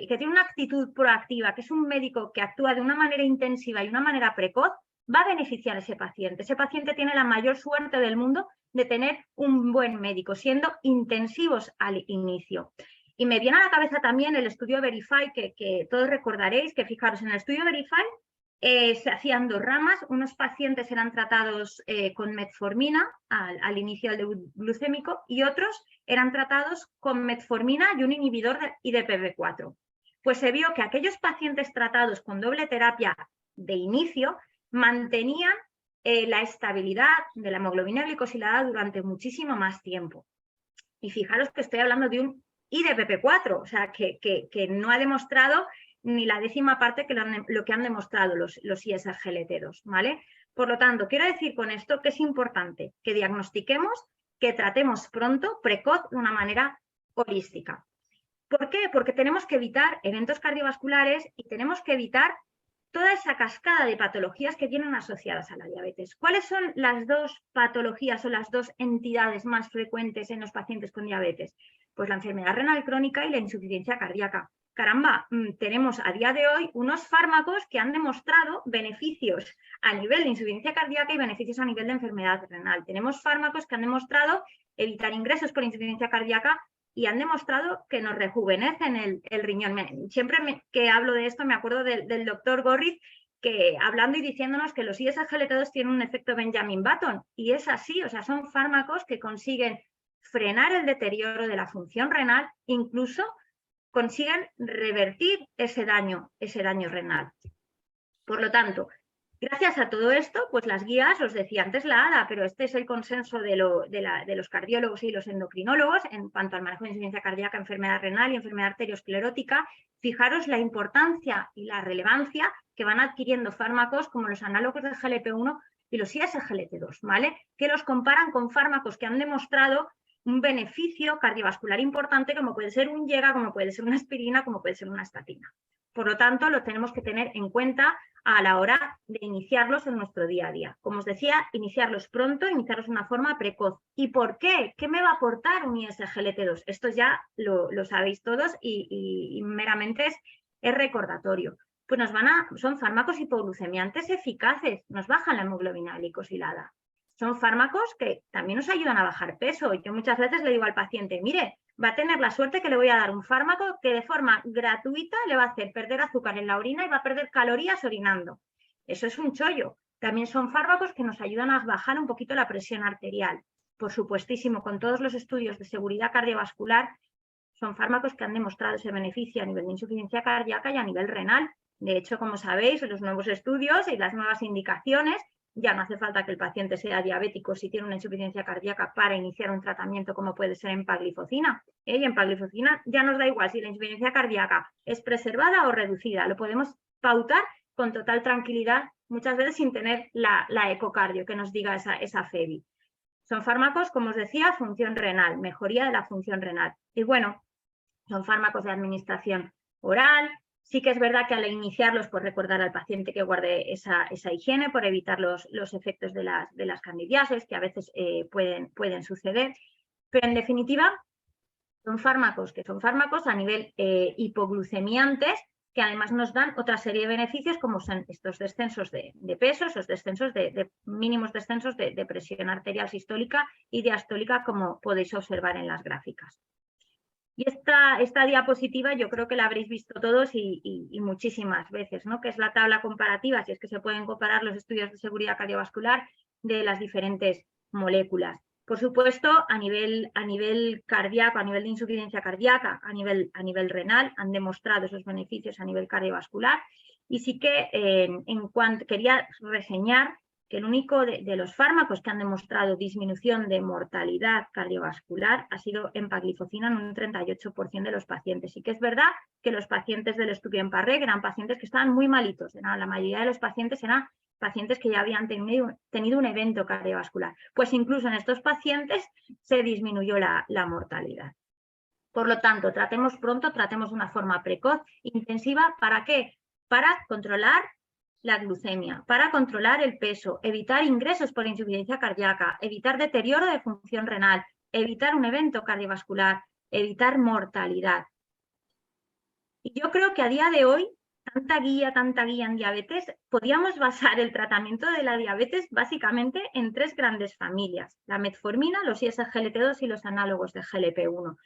tiene una actitud proactiva, que es un médico que actúa de una manera intensiva y una manera precoz, va a beneficiar a ese paciente. Ese paciente tiene la mayor suerte del mundo de tener un buen médico, siendo intensivos al inicio. Y me viene a la cabeza también el estudio Verify, que todos recordaréis, que fijaros, en el estudio Verify se hacían dos ramas. Unos pacientes eran tratados con metformina al inicio del debut glucémico y otros eran tratados con metformina y un inhibidor de IDPB4. Pues se vio que aquellos pacientes tratados con doble terapia de inicio mantenían la estabilidad de la hemoglobina glicosilada durante muchísimo más tiempo. Y fijaros que estoy hablando de un IDPB4, o sea, que no ha demostrado ni la décima parte que lo que han demostrado los ISGLT2, ¿vale? Por lo tanto, quiero decir con esto que es importante que diagnostiquemos, que tratemos pronto, precoz, de una manera holística. ¿Por qué? Porque tenemos que evitar eventos cardiovasculares y tenemos que evitar toda esa cascada de patologías que vienen asociadas a la diabetes. ¿Cuáles son las dos patologías o las dos entidades más frecuentes en los pacientes con diabetes? Pues la enfermedad renal crónica y la insuficiencia cardíaca. Caramba, tenemos a día de hoy unos fármacos que han demostrado beneficios a nivel de insuficiencia cardíaca y beneficios a nivel de enfermedad renal. Tenemos fármacos que han demostrado evitar ingresos por insuficiencia cardíaca y han demostrado que nos rejuvenecen el riñón. Siempre que hablo de esto me acuerdo del doctor Gorriz, que hablando y diciéndonos que los ISGLT2 tienen un efecto Benjamin Button, y es así, o sea, son fármacos que consiguen frenar el deterioro de la función renal, incluso consiguen revertir ese daño renal. Por lo tanto, gracias a todo esto, pues las guías, os decía antes la ADA, pero este es el consenso de los cardiólogos y los endocrinólogos en cuanto al manejo de insuficiencia cardíaca, enfermedad renal y enfermedad arteriosclerótica. Fijaros la importancia y la relevancia que van adquiriendo fármacos como los análogos del GLP-1 y los ISGLT2, ¿vale? Que los comparan con fármacos que han demostrado un beneficio cardiovascular importante, como puede ser un IEGA, como puede ser una aspirina, como puede ser una estatina. Por lo tanto, lo tenemos que tener en cuenta a la hora de iniciarlos en nuestro día a día. Como os decía, iniciarlos pronto, iniciarlos de una forma precoz. ¿Y por qué? ¿Qué me va a aportar un ISGLT2? Esto ya lo sabéis todos y meramente es recordatorio. Pues son fármacos hipoglucemiantes eficaces, nos bajan la hemoglobina glicosilada. Son fármacos que también nos ayudan a bajar peso. Y yo muchas veces le digo al paciente, mire, va a tener la suerte que le voy a dar un fármaco que de forma gratuita le va a hacer perder azúcar en la orina y va a perder calorías orinando. Eso es un chollo. También son fármacos que nos ayudan a bajar un poquito la presión arterial. Por supuestísimo, con todos los estudios de seguridad cardiovascular, son fármacos que han demostrado ese beneficio a nivel de insuficiencia cardíaca y a nivel renal. De hecho, como sabéis, los nuevos estudios y las nuevas indicaciones, ya no hace falta que el paciente sea diabético si tiene una insuficiencia cardíaca para iniciar un tratamiento como puede ser empagliflozina. Y empagliflozina ya nos da igual si la insuficiencia cardíaca es preservada o reducida. Lo podemos pautar con total tranquilidad, muchas veces sin tener la ecocardio que nos diga esa FEBI. Son fármacos, como os decía, función renal, mejoría de la función renal. Y bueno, son fármacos de administración oral. Sí que es verdad que al iniciarlos, pues recordar al paciente que guarde esa higiene por evitar los efectos de las candidiasis, que a veces pueden suceder. Pero en definitiva, son fármacos a nivel hipoglucemiantes, que además nos dan otra serie de beneficios, como son estos descensos de peso, esos descensos mínimos descensos de presión arterial sistólica y diastólica, como podéis observar en las gráficas. Y esta diapositiva yo creo que la habréis visto todos y muchísimas veces, ¿no? Que es la tabla comparativa, si es que se pueden comparar los estudios de seguridad cardiovascular de las diferentes moléculas. Por supuesto, a nivel cardíaco, a nivel de insuficiencia cardíaca, a nivel renal, han demostrado esos beneficios a nivel cardiovascular. Y sí que quería reseñar que el único de los fármacos que han demostrado disminución de mortalidad cardiovascular ha sido empagliflozina en un 38% de los pacientes. Y que es verdad que los pacientes del estudio en PARREG eran pacientes que estaban muy malitos. La mayoría de los pacientes eran pacientes que ya habían tenido un evento cardiovascular. Pues incluso en estos pacientes se disminuyó la mortalidad. Por lo tanto, tratemos pronto, tratemos de una forma precoz, intensiva. ¿Para qué? Para controlar la glucemia, para controlar el peso, evitar ingresos por insuficiencia cardíaca, evitar deterioro de función renal, evitar un evento cardiovascular, evitar mortalidad. Y yo creo que a día de hoy, tanta guía en diabetes, podríamos basar el tratamiento de la diabetes básicamente en 3 grandes familias: la metformina, los ISGLT2 y los análogos de GLP-1.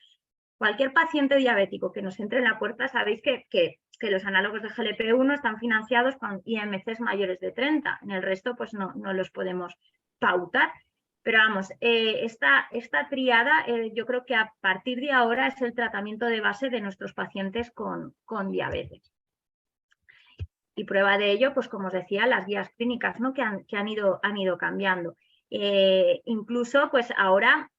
Cualquier paciente diabético que nos entre en la puerta, sabéis que los análogos de GLP-1 están financiados con IMCs mayores de 30. En el resto, pues no los podemos pautar. Pero vamos, esta triada yo creo que a partir de ahora es el tratamiento de base de nuestros pacientes con diabetes. Y prueba de ello, pues como os decía, las guías clínicas, ¿no? que han ido cambiando. Incluso pues ahora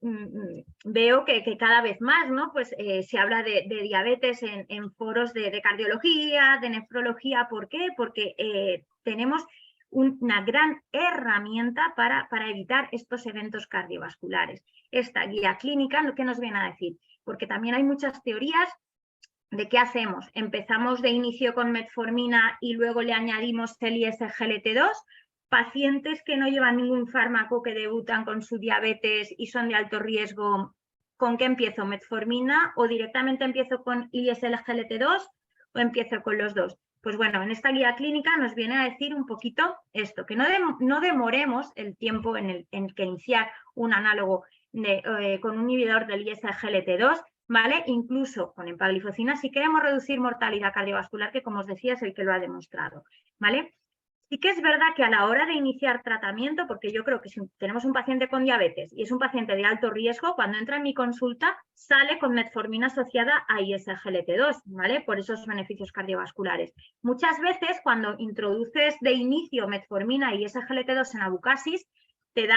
veo que cada vez más, ¿no? Pues se habla de diabetes en foros de cardiología, de nefrología. ¿Por qué? Porque tenemos una gran herramienta para evitar estos eventos cardiovasculares. Esta guía clínica, ¿qué nos viene a decir? Porque también hay muchas teorías de qué hacemos. ¿Empezamos de inicio con metformina y luego le añadimos el ISGLT2? Pacientes que no llevan ningún fármaco, que debutan con su diabetes y son de alto riesgo, ¿con qué empiezo? ¿Metformina o directamente empiezo con ISGLT2 o empiezo con los dos? Pues bueno, en esta guía clínica nos viene a decir un poquito esto, que no demoremos el tiempo en que iniciar un análogo con un inhibidor del ISGLT2, ¿vale? Incluso con empagliflozina, si queremos reducir mortalidad cardiovascular, que como os decía es el que lo ha demostrado, ¿vale? Sí que es verdad que a la hora de iniciar tratamiento, porque yo creo que si tenemos un paciente con diabetes y es un paciente de alto riesgo, cuando entra en mi consulta sale con metformina asociada a ISGLT2, ¿vale? Por esos beneficios cardiovasculares. Muchas veces cuando introduces de inicio metformina y ISGLT2 en abucasis, te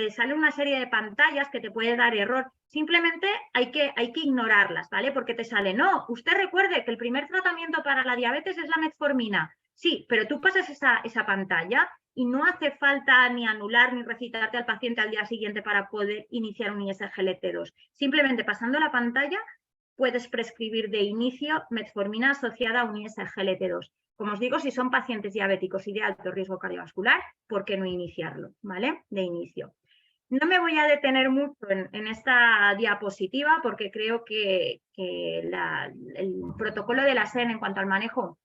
sale una serie de pantallas que te puede dar error. Simplemente hay que ignorarlas, ¿vale? Porque te sale, no, usted recuerde que el primer tratamiento para la diabetes es la metformina. Sí, pero tú pasas esa pantalla y no hace falta ni anular ni recitarte al paciente al día siguiente para poder iniciar un ISGLT2. Simplemente pasando la pantalla puedes prescribir de inicio metformina asociada a un ISGLT2. Como os digo, si son pacientes diabéticos y de alto riesgo cardiovascular, ¿por qué no iniciarlo? ¿Vale? De inicio. No me voy a detener mucho en esta diapositiva porque creo que el protocolo de la SEN en cuanto al manejo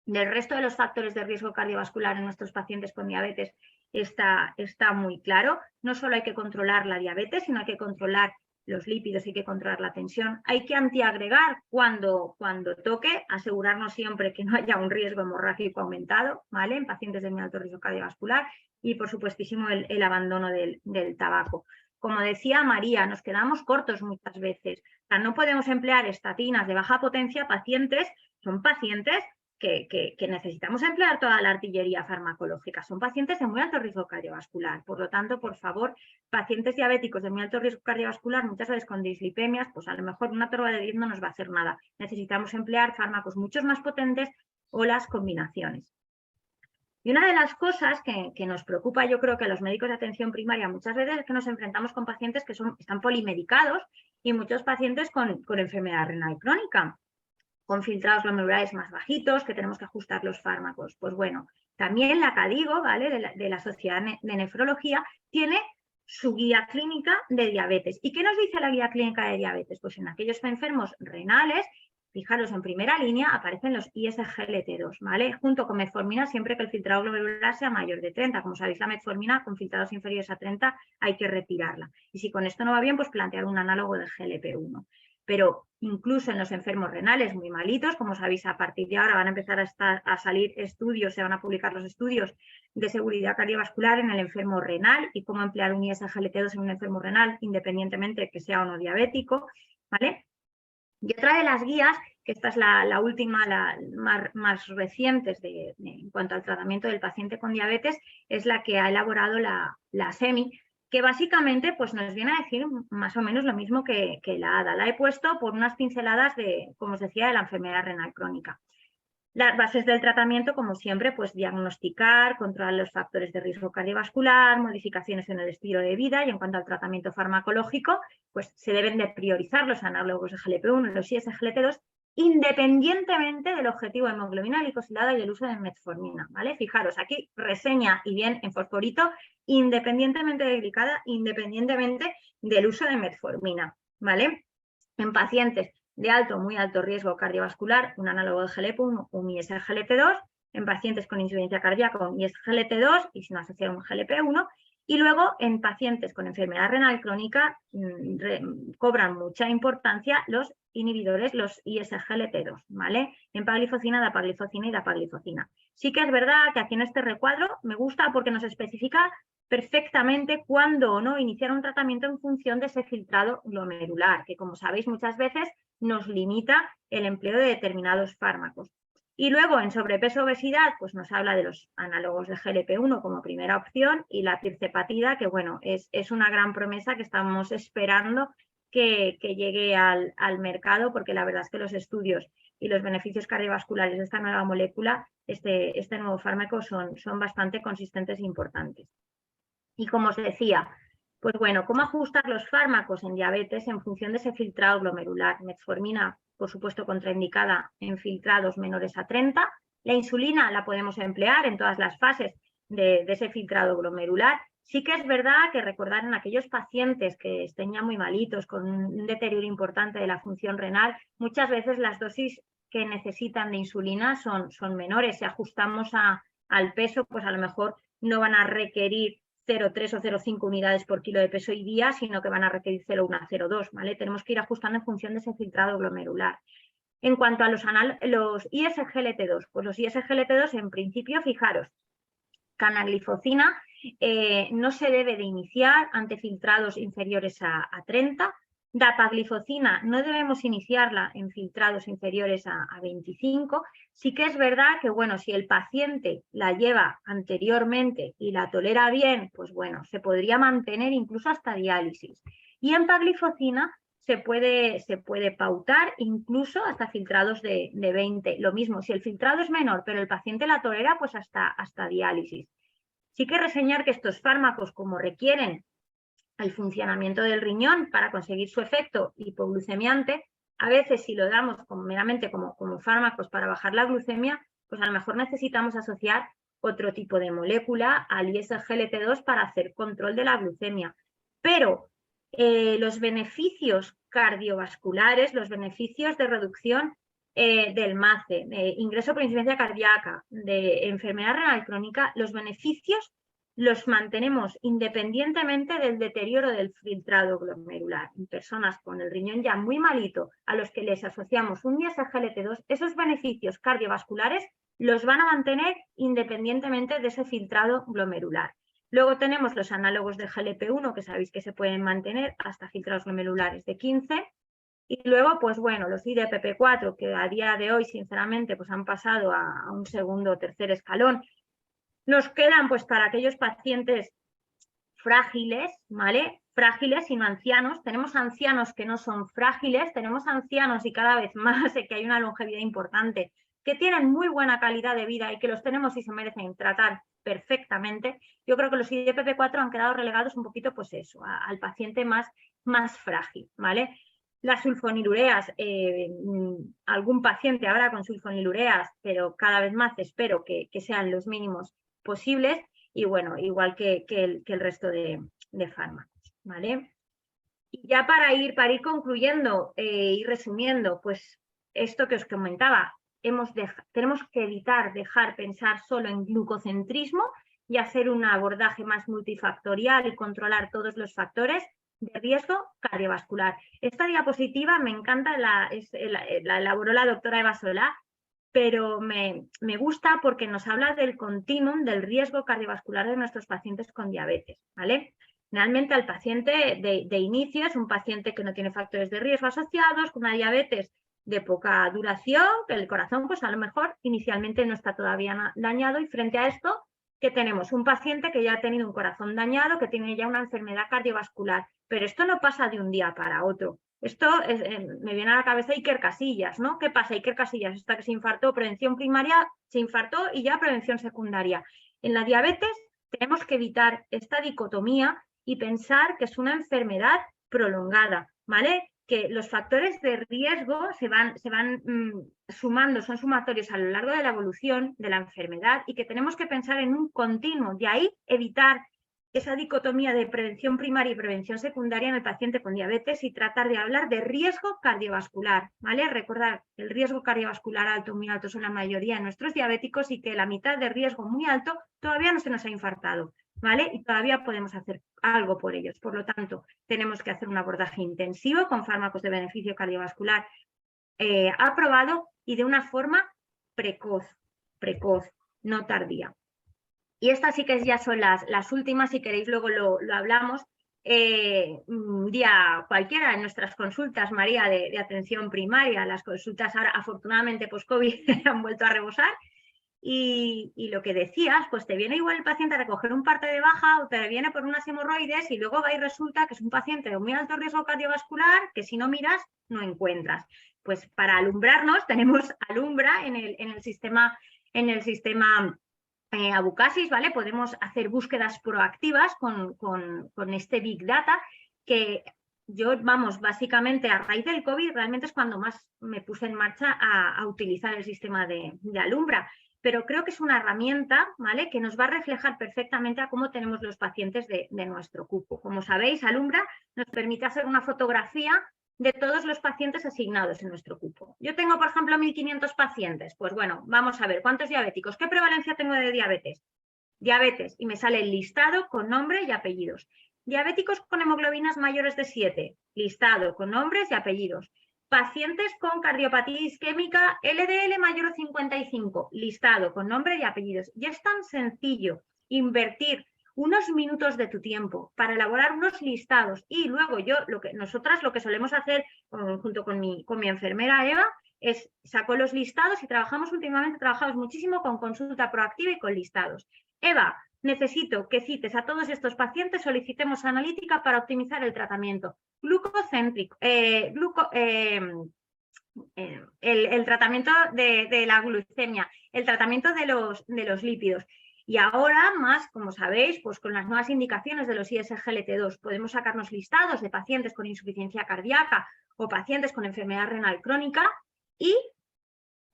del resto de los factores de riesgo cardiovascular en nuestros pacientes con diabetes está muy claro. No solo hay que controlar la diabetes, sino hay que controlar los lípidos, hay que controlar la tensión, hay que antiagregar cuando toque, asegurarnos siempre que no haya un riesgo hemorrágico aumentado, ¿vale? En pacientes de muy alto riesgo cardiovascular y, por supuestísimo, el abandono del tabaco. Como decía María, nos quedamos cortos muchas veces. O sea, no podemos emplear estatinas de baja potencia. Son pacientes que necesitamos emplear toda la artillería farmacológica. Son pacientes de muy alto riesgo cardiovascular. Por lo tanto, por favor, pacientes diabéticos de muy alto riesgo cardiovascular, muchas veces con dislipemias, pues a lo mejor una torba de 10 no nos va a hacer nada. Necesitamos emplear fármacos mucho más potentes o las combinaciones. Y una de las cosas que nos preocupa, yo creo que a los médicos de atención primaria muchas veces, es que nos enfrentamos con pacientes que están polimedicados y muchos pacientes con enfermedad renal crónica, con filtrados glomerulares más bajitos, que tenemos que ajustar los fármacos. Pues bueno, también la CADIGO, ¿vale? de la Sociedad de Nefrología, tiene su guía clínica de diabetes. ¿Y qué nos dice la guía clínica de diabetes? Pues en aquellos enfermos renales, fijaros, en primera línea aparecen los ISGLT2, ¿vale? Junto con metformina, siempre que el filtrado glomerular sea mayor de 30. Como sabéis, la metformina con filtrados inferiores a 30 hay que retirarla. Y si con esto no va bien, pues plantear un análogo de GLP-1. pero incluso en los enfermos renales muy malitos, como sabéis, a partir de ahora van a empezar a salir estudios, se van a publicar los estudios de seguridad cardiovascular en el enfermo renal y cómo emplear un ISGLT2 en un enfermo renal, independientemente de que sea o no diabético, ¿vale? Y otra de las guías, que esta es la última, la más recientes en cuanto al tratamiento del paciente con diabetes, es la que ha elaborado la SEMI, que básicamente pues, nos viene a decir más o menos lo mismo que la ADA. La he puesto por unas pinceladas de, como os decía, de la enfermedad renal crónica. Las bases del tratamiento, como siempre, pues diagnosticar, controlar los factores de riesgo cardiovascular, modificaciones en el estilo de vida, y en cuanto al tratamiento farmacológico, pues se deben de priorizar los análogos de GLP-1 y los ISGLT2 independientemente del objetivo de hemoglobina glicosilada y el uso de metformina, ¿vale? Fijaros, aquí reseña y bien en fosforito, independientemente de glicada, independientemente del uso de metformina, ¿vale? En pacientes de alto o muy alto riesgo cardiovascular, un análogo de GLP-1, un ISGLT2, en pacientes con insuficiencia cardíaca, un ISGLT2 y sin asociar un GLP-1, y luego en pacientes con enfermedad renal crónica cobran mucha importancia los inhibidores, los ISGLT2, ¿vale? Empagliflozina, dapagliflozina y dapagliflozina. Sí que es verdad que aquí en este recuadro me gusta porque nos especifica perfectamente cuándo o no iniciar un tratamiento en función de ese filtrado glomerular, que como sabéis muchas veces nos limita el empleo de determinados fármacos. Y luego en sobrepeso obesidad, pues nos habla de los análogos de GLP-1 como primera opción y la tirzepatida, que bueno, es una gran promesa que estamos esperando que llegue al mercado, porque la verdad es que los estudios y los beneficios cardiovasculares de esta nueva molécula, este nuevo fármaco son bastante consistentes e importantes. Y como os decía, pues bueno, ¿cómo ajustar los fármacos en diabetes en función de ese filtrado glomerular? Metformina, por supuesto, contraindicada en filtrados menores a 30. La insulina la podemos emplear en todas las fases de ese filtrado glomerular. Sí que es verdad que recordar en aquellos pacientes que estén ya muy malitos, con un deterioro importante de la función renal, muchas veces las dosis que necesitan de insulina son menores. Si ajustamos al peso, pues a lo mejor no van a requerir 0,3 o 0,5 unidades por kilo de peso y día, sino que van a requerir 0,1, 0,2, ¿vale? Tenemos que ir ajustando en función de ese filtrado glomerular. En cuanto a los ISGLT2, pues los ISGLT2 en principio, fijaros, canagliflozina no se debe de iniciar ante filtrados inferiores a 30, dapagliflozina no debemos iniciarla en filtrados inferiores a 25. Sí que es verdad que, bueno, si el paciente la lleva anteriormente y la tolera bien, pues bueno, se podría mantener incluso hasta diálisis. Y empagliflozina se puede pautar incluso hasta filtrados de 20. Lo mismo, si el filtrado es menor, pero el paciente la tolera, pues hasta diálisis. Sí que reseñar que estos fármacos, como requieren el funcionamiento del riñón para conseguir su efecto hipoglucemiante, a veces si lo damos meramente como fármacos para bajar la glucemia, pues a lo mejor necesitamos asociar otro tipo de molécula al ISGLT2 para hacer control de la glucemia. Pero los beneficios cardiovasculares, los beneficios de reducción del MACE, de ingreso por insuficiencia cardíaca, de enfermedad renal crónica, los beneficios los mantenemos independientemente del deterioro del filtrado glomerular. En personas con el riñón ya muy malito, a los que les asociamos un ISGLT2, esos beneficios cardiovasculares los van a mantener independientemente de ese filtrado glomerular. Luego tenemos los análogos de GLP-1, que sabéis que se pueden mantener hasta filtrados glomerulares de 15. Y luego, pues bueno, los IDPP4, que a día de hoy, sinceramente, pues han pasado a un segundo o tercer escalón. Nos quedan, pues para aquellos pacientes frágiles, ¿vale? Frágiles y no ancianos. Tenemos ancianos que no son frágiles, tenemos ancianos y cada vez más que hay una longevidad importante, que tienen muy buena calidad de vida y que los tenemos y se merecen tratar perfectamente. Yo creo que los IDPP4 han quedado relegados un poquito, pues eso, al paciente más frágil, ¿vale? Las sulfonilureas, algún paciente habrá con sulfonilureas, pero cada vez más espero que sean los mínimos posibles y bueno, igual que el resto de fármacos, ¿vale? Y ya para ir concluyendo y resumiendo, pues esto que os comentaba, tenemos que evitar pensar solo en glucocentrismo y hacer un abordaje más multifactorial y controlar todos los factores de riesgo cardiovascular. Esta diapositiva me encanta, la elaboró la doctora Eva Solá, pero me gusta porque nos habla del continuum del riesgo cardiovascular de nuestros pacientes con diabetes, ¿vale? Realmente el paciente de inicio es un paciente que no tiene factores de riesgo asociados, con una diabetes de poca duración, que el corazón pues a lo mejor inicialmente no está todavía dañado, y frente a esto que tenemos un paciente que ya ha tenido un corazón dañado, que tiene ya una enfermedad cardiovascular, pero esto no pasa de un día para otro. Esto me viene a la cabeza Iker Casillas, ¿no? ¿Qué pasa? Iker Casillas, hasta que se infartó, prevención primaria, se infartó y ya prevención secundaria. En la diabetes tenemos que evitar esta dicotomía y pensar que es una enfermedad prolongada, ¿vale? Que los factores de riesgo se van sumando, son sumatorios a lo largo de la evolución de la enfermedad, y que tenemos que pensar en un continuo, de ahí evitar esa dicotomía de prevención primaria y prevención secundaria en el paciente con diabetes y tratar de hablar de riesgo cardiovascular, ¿vale? Recordar, el riesgo cardiovascular alto, muy alto, son la mayoría de nuestros diabéticos, y que la mitad de riesgo muy alto todavía no se nos ha infartado, ¿vale? Y todavía podemos hacer algo por ellos. Por lo tanto, tenemos que hacer un abordaje intensivo con fármacos de beneficio cardiovascular aprobado y de una forma precoz, no tardía. Y estas sí que ya son las últimas, si queréis luego lo hablamos. Un día cualquiera en nuestras consultas, María, de atención primaria, las consultas ahora afortunadamente post-COVID han vuelto a rebosar. Y lo que decías, pues te viene igual el paciente a recoger un parte de baja, o te viene por unas hemorroides y luego va y resulta que es un paciente de muy alto riesgo cardiovascular que si no miras no encuentras. Pues para alumbrarnos tenemos Alumbra en el sistema Abucasis, ¿vale? Podemos hacer búsquedas proactivas con este Big Data, que yo, básicamente a raíz del COVID realmente es cuando más me puse en marcha a utilizar el sistema de Alumbra. Pero creo que es una herramienta, ¿vale?, que nos va a reflejar perfectamente a cómo tenemos los pacientes de nuestro cupo. Como sabéis, Alumbra nos permite hacer una fotografía de todos los pacientes asignados en nuestro cupo. Yo tengo, por ejemplo, 1.500 pacientes. Pues bueno, vamos a ver, ¿cuántos diabéticos? ¿Qué prevalencia tengo de diabetes? Diabetes, y me sale el listado con nombre y apellidos. Diabéticos con hemoglobinas mayores de 7, listado con nombres y apellidos. Pacientes con cardiopatía isquémica LDL mayor a 55, listado con nombre y apellidos. Y es tan sencillo invertir unos minutos de tu tiempo para elaborar unos listados, y luego nosotras lo que solemos hacer junto con mi enfermera Eva es saco los listados, y trabajamos muchísimo con consulta proactiva y con listados. Eva, necesito que cites a todos estos pacientes, solicitemos analítica para optimizar el tratamiento glucocéntrico, el tratamiento de la glucemia, el tratamiento de los lípidos. Y ahora más, como sabéis, pues con las nuevas indicaciones de los ISGLT2 podemos sacarnos listados de pacientes con insuficiencia cardíaca o pacientes con enfermedad renal crónica y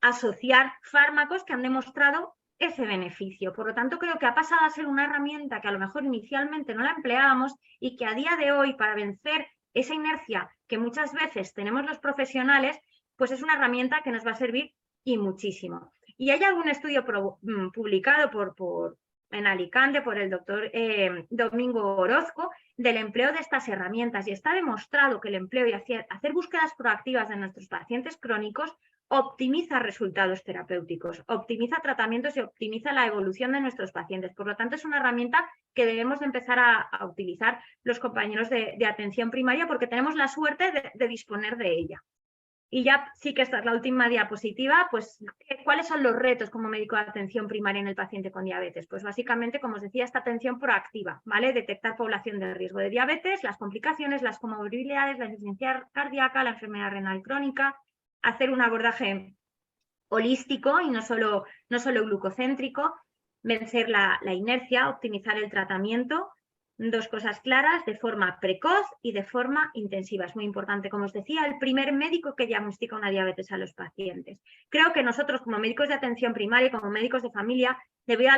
asociar fármacos que han demostrado ese beneficio. Por lo tanto, creo que ha pasado a ser una herramienta que a lo mejor inicialmente no la empleábamos, y que a día de hoy, para vencer esa inercia que muchas veces tenemos los profesionales, pues es una herramienta que nos va a servir y muchísimo. Y hay algún estudio publicado en Alicante por el doctor Domingo Orozco del empleo de estas herramientas, y está demostrado que el empleo y hacer búsquedas proactivas de nuestros pacientes crónicos optimiza resultados terapéuticos, optimiza tratamientos y optimiza la evolución de nuestros pacientes. Por lo tanto, es una herramienta que debemos de empezar a utilizar los compañeros de atención primaria, porque tenemos la suerte de disponer de ella. Y ya sí que esta es la última diapositiva. Pues, ¿cuáles son los retos como médico de atención primaria en el paciente con diabetes? Pues básicamente, como os decía, esta atención proactiva, ¿vale? Detectar población de riesgo de diabetes, las complicaciones, las comorbilidades, la insuficiencia cardíaca, la enfermedad renal crónica, hacer un abordaje holístico y no solo glucocéntrico, vencer la inercia, optimizar el tratamiento. Dos cosas claras, de forma precoz y de forma intensiva. Es muy importante, como os decía, el primer médico que diagnostica una diabetes a los pacientes. Creo que nosotros, como médicos de atención primaria y como médicos de familia, debido a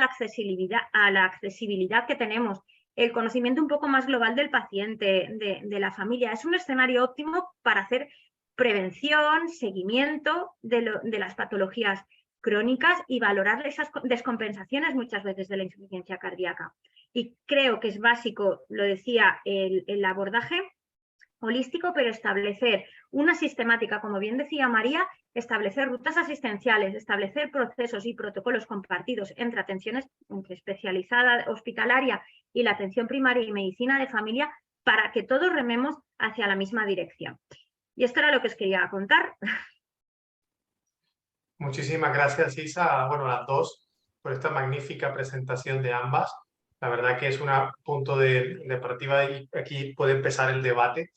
la accesibilidad que tenemos, el conocimiento un poco más global del paciente, de la familia, es un escenario óptimo para hacer prevención, seguimiento de las patologías crónicas y valorar esas descompensaciones muchas veces de la insuficiencia cardíaca. Y creo que es básico, lo decía, el abordaje holístico, pero establecer una sistemática, como bien decía María, establecer rutas asistenciales, establecer procesos y protocolos compartidos entre especializada hospitalaria y la atención primaria y medicina de familia para que todos rememos hacia la misma dirección. Y esto era lo que os quería contar. Muchísimas gracias, Isa, bueno, las dos, por esta magnífica presentación de ambas. La verdad que es un punto de partida y aquí puede empezar el debate.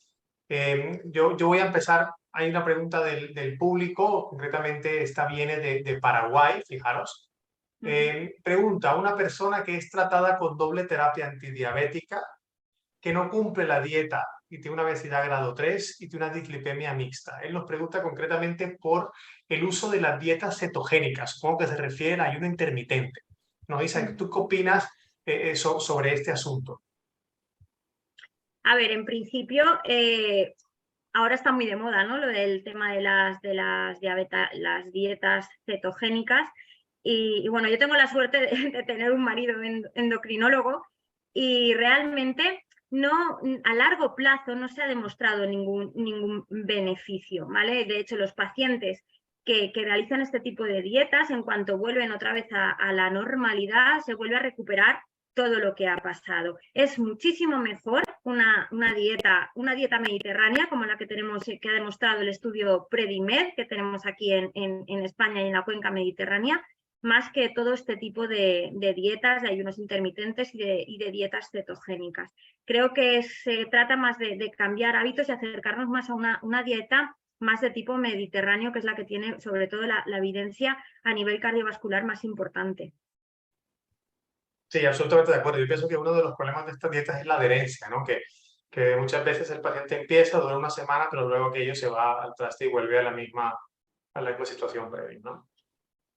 Yo voy a empezar, hay una pregunta del público, concretamente esta viene de Paraguay, fijaros. Pregunta, una persona que es tratada con doble terapia antidiabética, que no cumple la dieta y tiene una obesidad grado 3 y tiene una dislipemia mixta. Él nos pregunta concretamente por el uso de las dietas cetogénicas, supongo que se refiere al ayuno intermitente. Nos dice, ¿tú qué opinas sobre este asunto? A ver, en principio, ahora está muy de moda, ¿no? Lo del tema de las dietas cetogénicas. Y bueno, yo tengo la suerte de tener un marido endocrinólogo y realmente no, a largo plazo no se ha demostrado ningún beneficio, ¿vale? De hecho, los pacientes que realizan este tipo de dietas, en cuanto vuelven otra vez a la normalidad, se vuelve a recuperar todo lo que ha pasado. Es muchísimo mejor una dieta mediterránea como la que tenemos, que ha demostrado el estudio Predimed que tenemos aquí en España y en la cuenca mediterránea, más que todo este tipo de dietas, de ayunos intermitentes y de dietas cetogénicas. Creo que se trata más de cambiar hábitos y acercarnos más a una dieta más de tipo mediterráneo, que es la que tiene sobre todo la evidencia a nivel cardiovascular más importante. Sí, absolutamente de acuerdo. Yo pienso que uno de los problemas de estas dietas es la adherencia, ¿no? Que muchas veces el paciente empieza, dura una semana, pero luego aquello se va al traste y vuelve a la misma situación previa, ¿no?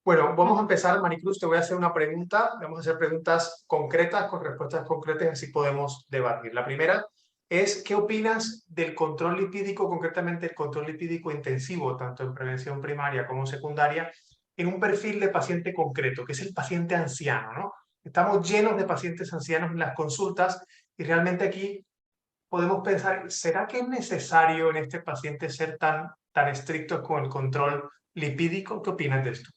Bueno, vamos a empezar, Maricruz, te voy a hacer una pregunta. Vamos a hacer preguntas concretas con respuestas concretas, así podemos debatir. La primera es, ¿qué opinas del control lipídico, concretamente el control lipídico intensivo, tanto en prevención primaria como secundaria, en un perfil de paciente concreto, que es el paciente anciano, ¿no? Estamos llenos de pacientes ancianos en las consultas y realmente aquí podemos pensar, ¿será que es necesario en este paciente ser tan estrictos con el control lipídico? ¿Qué opinas de esto?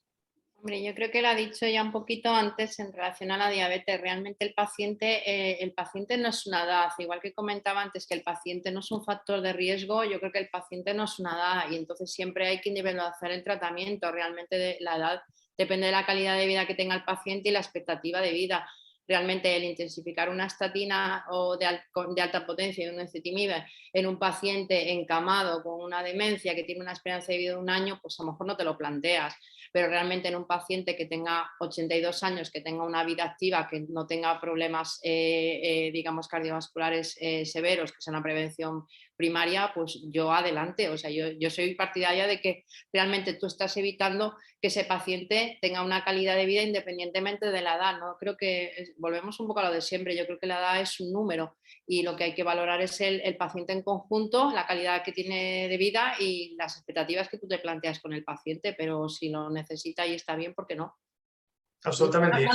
Hombre, yo creo que lo ha dicho ya un poquito antes en relación a la diabetes. Realmente el paciente no es una edad, igual que comentaba antes que el paciente no es un factor de riesgo, yo creo que el paciente no es una edad y entonces siempre hay que individualizar el tratamiento. Realmente la edad depende de la calidad de vida que tenga el paciente y la expectativa de vida. Realmente el intensificar una estatina o de alta potencia y un ezetimibe en un paciente encamado con una demencia que tiene una esperanza de vida de 1 año, pues a lo mejor no te lo planteas. Pero realmente en un paciente que tenga 82 años, que tenga una vida activa, que no tenga problemas, digamos, cardiovasculares severos, que sea una prevención primaria, pues yo adelante. O sea, yo soy partidaria de que realmente tú estás evitando que ese paciente tenga una calidad de vida independientemente de la edad, ¿no? Creo que volvemos un poco a lo de siempre. Yo creo que la edad es un número y lo que hay que valorar es el paciente en conjunto, la calidad que tiene de vida y las expectativas que tú te planteas con el paciente, pero si lo necesita y está bien, ¿por qué no? Absolutamente.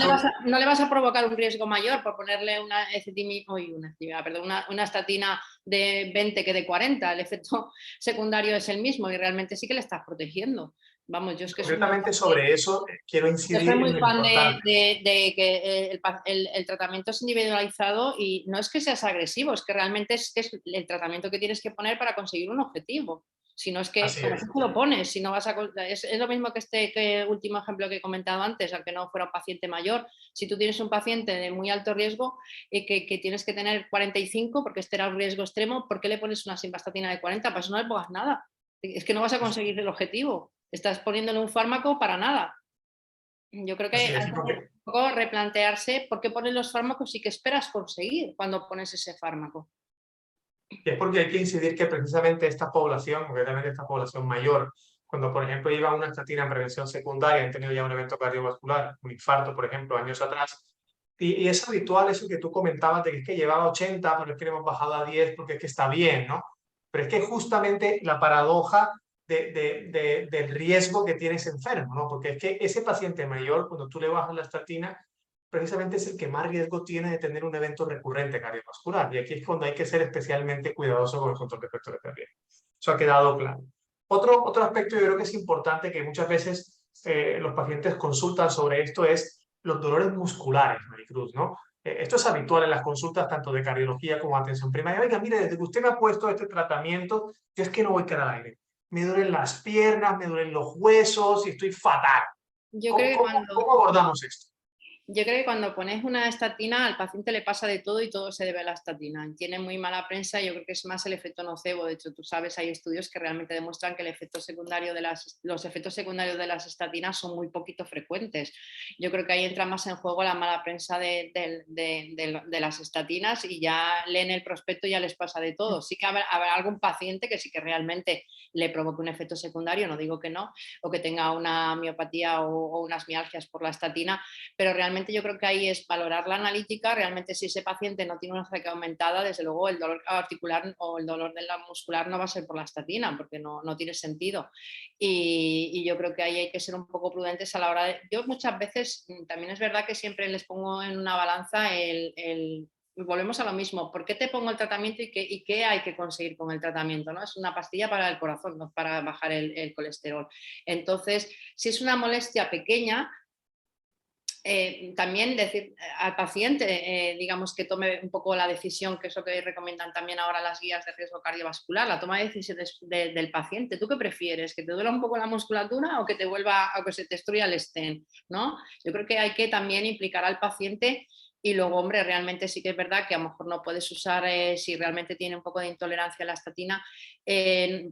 No le vas a provocar un riesgo mayor por ponerle una estatina de 20 que de 40. El efecto secundario es el mismo y realmente sí que le estás protegiendo. Vamos, yo es que concretamente sobre eso quiero incidir. Yo soy muy en fan de que el tratamiento es individualizado y no es que seas agresivo, es que realmente es el tratamiento que tienes que poner para conseguir un objetivo. Si no es que como tú lo pones, si no vas es lo mismo que este último ejemplo que he comentado antes, aunque no fuera un paciente mayor. Si tú tienes un paciente de muy alto riesgo que tienes que tener 45 porque este era un riesgo extremo, ¿por qué le pones una simvastatina de 40? Pues no le pongas nada. Es que no vas a conseguir el objetivo. Estás poniéndole un fármaco para nada. Yo creo que hay que un poco replantearse por qué pones los fármacos y qué esperas conseguir cuando pones ese fármaco. Y es porque hay que incidir que precisamente esta población, concretamente esta población mayor, cuando por ejemplo lleva una estatina en prevención secundaria, han tenido ya un evento cardiovascular, un infarto, por ejemplo, años atrás, y es habitual eso que tú comentabas de que es que llevaba 80, pero es que le hemos bajado a 10 porque es que está bien, ¿no? Pero es que justamente la paradoja del riesgo que tiene ese enfermo, ¿no? Porque es que ese paciente mayor, cuando tú le bajas la estatina, precisamente es el que más riesgo tiene de tener un evento recurrente cardiovascular. Y aquí es cuando hay que ser especialmente cuidadoso con el control de factores de riesgo. Eso ha quedado claro. Otro aspecto yo creo que es importante, que muchas veces los pacientes consultan sobre esto, es los dolores musculares, Maricruz, ¿no? Esto es habitual en las consultas tanto de cardiología como de atención primaria. Oiga, mire, desde que usted me ha puesto este tratamiento, yo es que no voy a quedar al aire. Me duelen las piernas, me duelen los huesos y estoy fatal. Yo creo que ¿Cómo abordamos esto? Yo creo que cuando pones una estatina al paciente le pasa de todo y todo se debe a la estatina. Tiene muy mala prensa, yo creo que es más el efecto nocebo. De hecho, tú sabes, hay estudios que realmente demuestran que los efectos secundarios de las estatinas son muy poquito frecuentes. Yo creo que ahí entra más en juego la mala prensa de las estatinas, y ya leen el prospecto y ya les pasa de todo. Sí que habrá algún paciente que sí que realmente le provoque un efecto secundario, no digo que no, o que tenga una miopatía o unas mialgias por la estatina, pero realmente yo creo que ahí es valorar la analítica. Realmente, si ese paciente no tiene una frecuencia aumentada, desde luego el dolor articular o el dolor de la muscular no va a ser por la estatina, porque no tiene sentido. Y yo creo que ahí hay que ser un poco prudentes a la hora de... Yo muchas veces, también es verdad que siempre les pongo en una balanza volvemos a lo mismo, ¿por qué te pongo el tratamiento y qué hay que conseguir con el tratamiento? ¿No? Es una pastilla para el corazón, no para bajar el colesterol. Entonces, si es una molestia pequeña, también decir al paciente, digamos, que tome un poco la decisión, que es lo que recomiendan también ahora las guías de riesgo cardiovascular, la toma de decisiones del paciente. ¿Tú qué prefieres? ¿Que te duela un poco la musculatura o que que se te destruya el stent? ¿No? Yo creo que hay que también implicar al paciente. Y luego, hombre, realmente sí que es verdad que a lo mejor no puedes usar, si realmente tiene un poco de intolerancia a la estatina,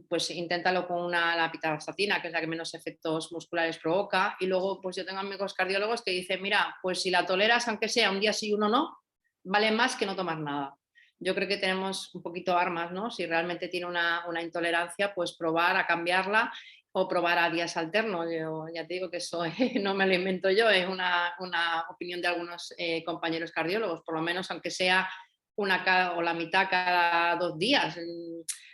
pues inténtalo con la pitavastatina, que es la que menos efectos musculares provoca. Y luego, pues yo tengo amigos cardiólogos que dicen, mira, pues si la toleras, aunque sea un día sí y uno no, vale más que no tomar nada. Yo creo que tenemos un poquito armas, ¿no? Si realmente tiene una intolerancia, pues probar a cambiarla o probar a días alternos. Yo ya te digo que eso no me lo invento yo, es una opinión de algunos compañeros cardiólogos, por lo menos aunque sea o la mitad cada 2 días,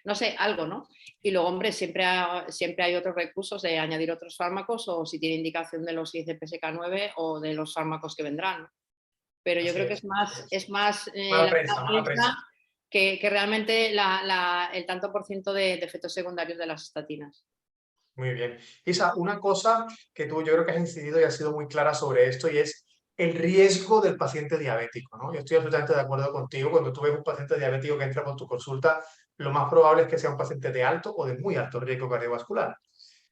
no sé, algo, ¿no? Y luego, hombre, siempre hay otros recursos de añadir otros fármacos, o si tiene indicación de los ICP-SK9 o de los fármacos que vendrán, ¿no? Pero yo creo que es más Mala la prensa, mala prensa. que realmente el tanto por ciento de efectos secundarios de las estatinas. Muy bien. Isa, una cosa que tú yo creo que has incidido y has sido muy clara sobre esto, y es el riesgo del paciente diabético, ¿no? Yo estoy absolutamente de acuerdo contigo. Cuando tú ves un paciente diabético que entra por tu consulta, lo más probable es que sea un paciente de alto o de muy alto riesgo cardiovascular.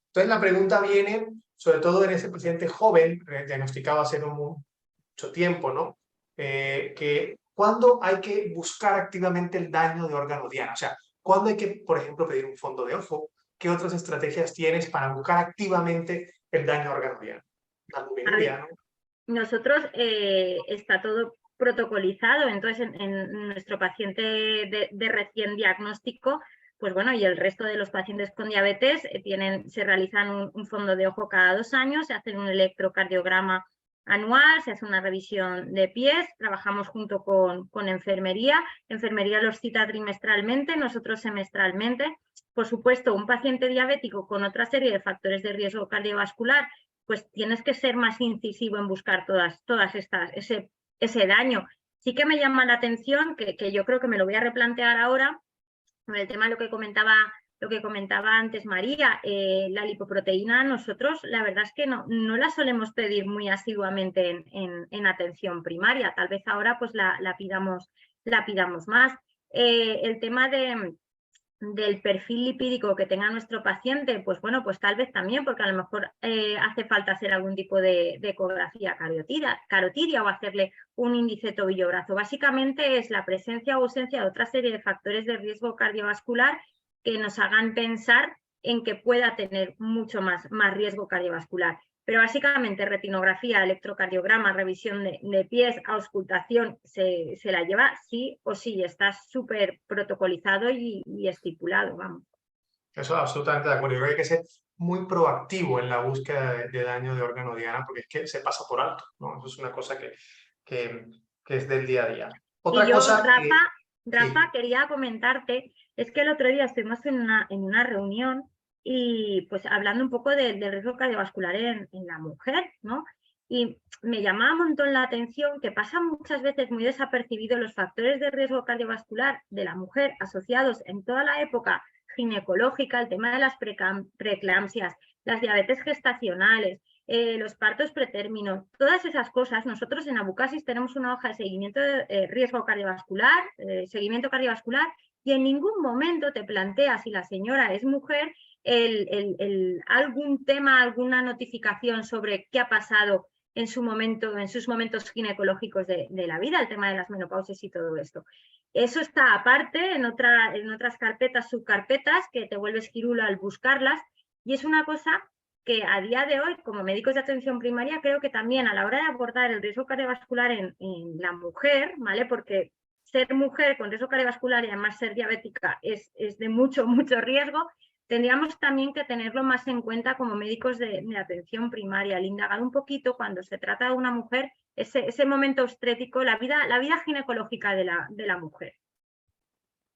Entonces la pregunta viene, sobre todo en ese paciente joven, diagnosticado hace no mucho tiempo, ¿no? Que ¿cuándo hay que buscar activamente el daño de órgano diana? O sea, ¿cuándo hay que, por ejemplo, pedir un fondo de ojo? ¿Qué otras estrategias tienes para buscar activamente el daño órgano diana? La albuminuria, ¿no? Nosotros está todo protocolizado, entonces en nuestro paciente de recién diagnóstico, pues bueno, y el resto de los pacientes con diabetes se realizan un fondo de ojo cada 2 años, se hace un electrocardiograma anual, se hace una revisión de pies, trabajamos junto con enfermería los cita trimestralmente, nosotros semestralmente. Por supuesto, un paciente diabético con otra serie de factores de riesgo cardiovascular, pues tienes que ser más incisivo en buscar todas estas, ese daño. Sí que me llama la atención, que yo creo que me lo voy a replantear ahora, con el tema de lo que comentaba antes María, la lipoproteína, nosotros la verdad es que no la solemos pedir muy asiduamente en atención primaria. Tal vez ahora pues la pidamos más. El tema del perfil lipídico que tenga nuestro paciente, pues bueno, pues tal vez también, porque a lo mejor hace falta hacer algún tipo de ecografía carotidia o hacerle un índice tobillo-brazo. Básicamente es la presencia o ausencia de otra serie de factores de riesgo cardiovascular que nos hagan pensar en que pueda tener mucho más riesgo cardiovascular. Pero básicamente retinografía, electrocardiograma, revisión de pies, auscultación, se la lleva sí o sí, está súper protocolizado y estipulado, vamos. Eso absolutamente de acuerdo. Yo creo que hay que ser muy proactivo en la búsqueda de daño de órgano diana, porque es que se pasa por alto, ¿no? Eso es una cosa que es del día a día. Otra y yo, cosa Rafa, sí. quería comentarte, es que el otro día estuvimos en una reunión y pues hablando un poco del riesgo cardiovascular en la mujer, ¿no? Y me llamaba un montón la atención que pasa muchas veces muy desapercibido los factores de riesgo cardiovascular de la mujer asociados en toda la época ginecológica, el tema de las preeclampsias, las diabetes gestacionales, los partos pretérminos, todas esas cosas. Nosotros en Abucasis tenemos una hoja de seguimiento de riesgo cardiovascular, seguimiento cardiovascular, y en ningún momento te plantea, si la señora es mujer, algún tema, alguna notificación sobre qué ha pasado en sus momentos ginecológicos de la vida, el tema de las menopausias y todo esto. Eso está aparte en otras carpetas, subcarpetas, que te vuelves girula al buscarlas, y es una cosa que a día de hoy, como médicos de atención primaria, creo que también a la hora de abordar el riesgo cardiovascular en la mujer, ¿vale? Porque ser mujer con riesgo cardiovascular y además ser diabética es de mucho riesgo. Tendríamos también que tenerlo más en cuenta como médicos de atención primaria, al indagar un poquito cuando se trata de una mujer, ese momento obstétrico, la vida ginecológica de la mujer.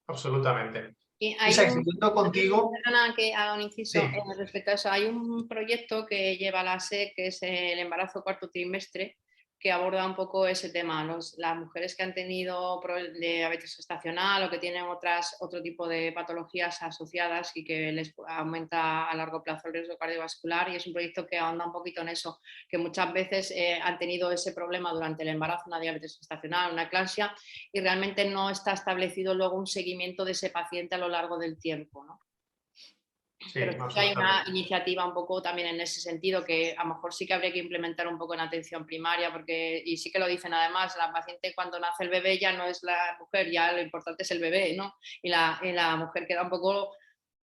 Absolutamente. Y hay Isa, siguiendo contigo. Perdona que haga un inciso Sí. respecto a eso. Hay un proyecto que lleva la SE, que es el embarazo cuarto trimestre, que aborda un poco ese tema. Las mujeres que han tenido diabetes gestacional o que tienen otro tipo de patologías asociadas y que les aumenta a largo plazo el riesgo cardiovascular, y es un proyecto que ahonda un poquito en eso, que muchas veces han tenido ese problema durante el embarazo, una diabetes gestacional, una eclampsia, y realmente no está establecido luego un seguimiento de ese paciente a lo largo del tiempo, ¿no? Sí, Pero sí hay una iniciativa un poco también en ese sentido que a lo mejor sí que habría que implementar un poco en atención primaria, porque, y sí que lo dicen además, la paciente cuando nace el bebé ya no es la mujer, ya lo importante es el bebé, ¿no? Y la mujer queda un poco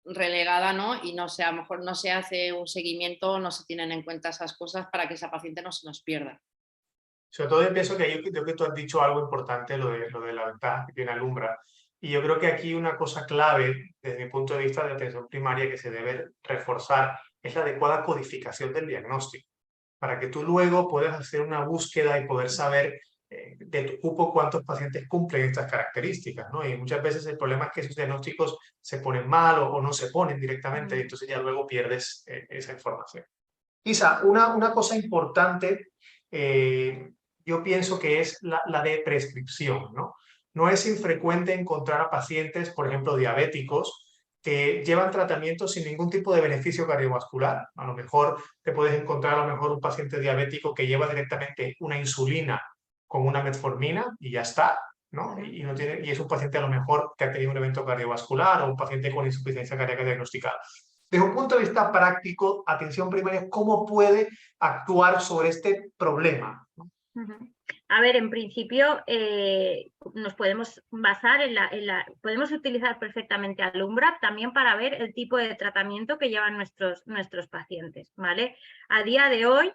relegada, ¿no? Y no sé, a lo mejor no se hace un seguimiento, no se tienen en cuenta esas cosas para que esa paciente no se nos pierda. Sobre todo yo pienso que ahí creo que tú has dicho algo importante, lo de la ventaja que tiene Alumbra. Y yo creo que aquí una cosa clave, desde mi punto de vista de atención primaria, que se debe reforzar, es la adecuada codificación del diagnóstico, para que tú luego puedas hacer una búsqueda y poder saber de tu cupo cuántos pacientes cumplen estas características, ¿no? Y muchas veces el problema es que esos diagnósticos se ponen mal o no se ponen directamente, y entonces ya luego pierdes esa información. Isa, una cosa importante, yo pienso que es la de prescripción, ¿no? No es infrecuente encontrar a pacientes, por ejemplo, diabéticos, que llevan tratamiento sin ningún tipo de beneficio cardiovascular. A lo mejor te puedes encontrar a lo mejor un paciente diabético que lleva directamente una insulina con una metformina y ya está, ¿no? Y es un paciente a lo mejor que ha tenido un evento cardiovascular o un paciente con insuficiencia cardíaca diagnosticada. Desde un punto de vista práctico, atención primaria, ¿cómo puede actuar sobre este problema? A ver, en principio nos podemos basar podemos utilizar perfectamente Alumbra también para ver el tipo de tratamiento que llevan nuestros pacientes, ¿vale? A día de hoy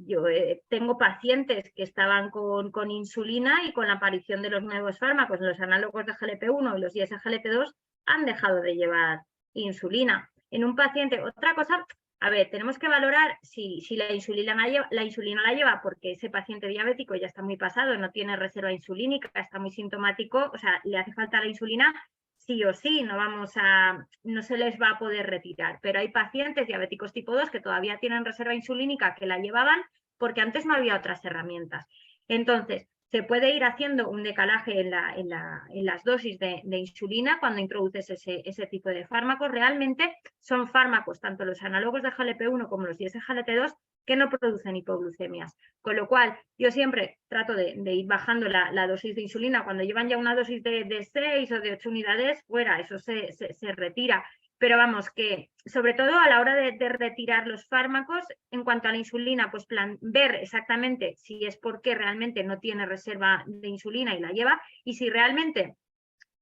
yo tengo pacientes que estaban con insulina, y con la aparición de los nuevos fármacos, los análogos de GLP-1 y los ISGLT2, han dejado de llevar insulina. En un paciente, otra cosa, a ver, tenemos que valorar si la insulina la lleva porque ese paciente diabético ya está muy pasado, no tiene reserva insulínica, está muy sintomático, o sea, le hace falta la insulina sí o sí, no se les va a poder retirar. Pero hay pacientes diabéticos tipo 2 que todavía tienen reserva insulínica, que la llevaban porque antes no había otras herramientas. Entonces, se puede ir haciendo un decalaje en las dosis de insulina cuando introduces ese tipo de fármacos. Realmente son fármacos, tanto los análogos de GLP-1 como los ISGLT2, que no producen hipoglucemias. Con lo cual, yo siempre trato de ir bajando la dosis de insulina. Cuando llevan ya una dosis de 6 o de 8 unidades, fuera, eso se retira. Pero vamos, que sobre todo a la hora de retirar los fármacos, en cuanto a la insulina, pues ver exactamente si es porque realmente no tiene reserva de insulina y la lleva, y si realmente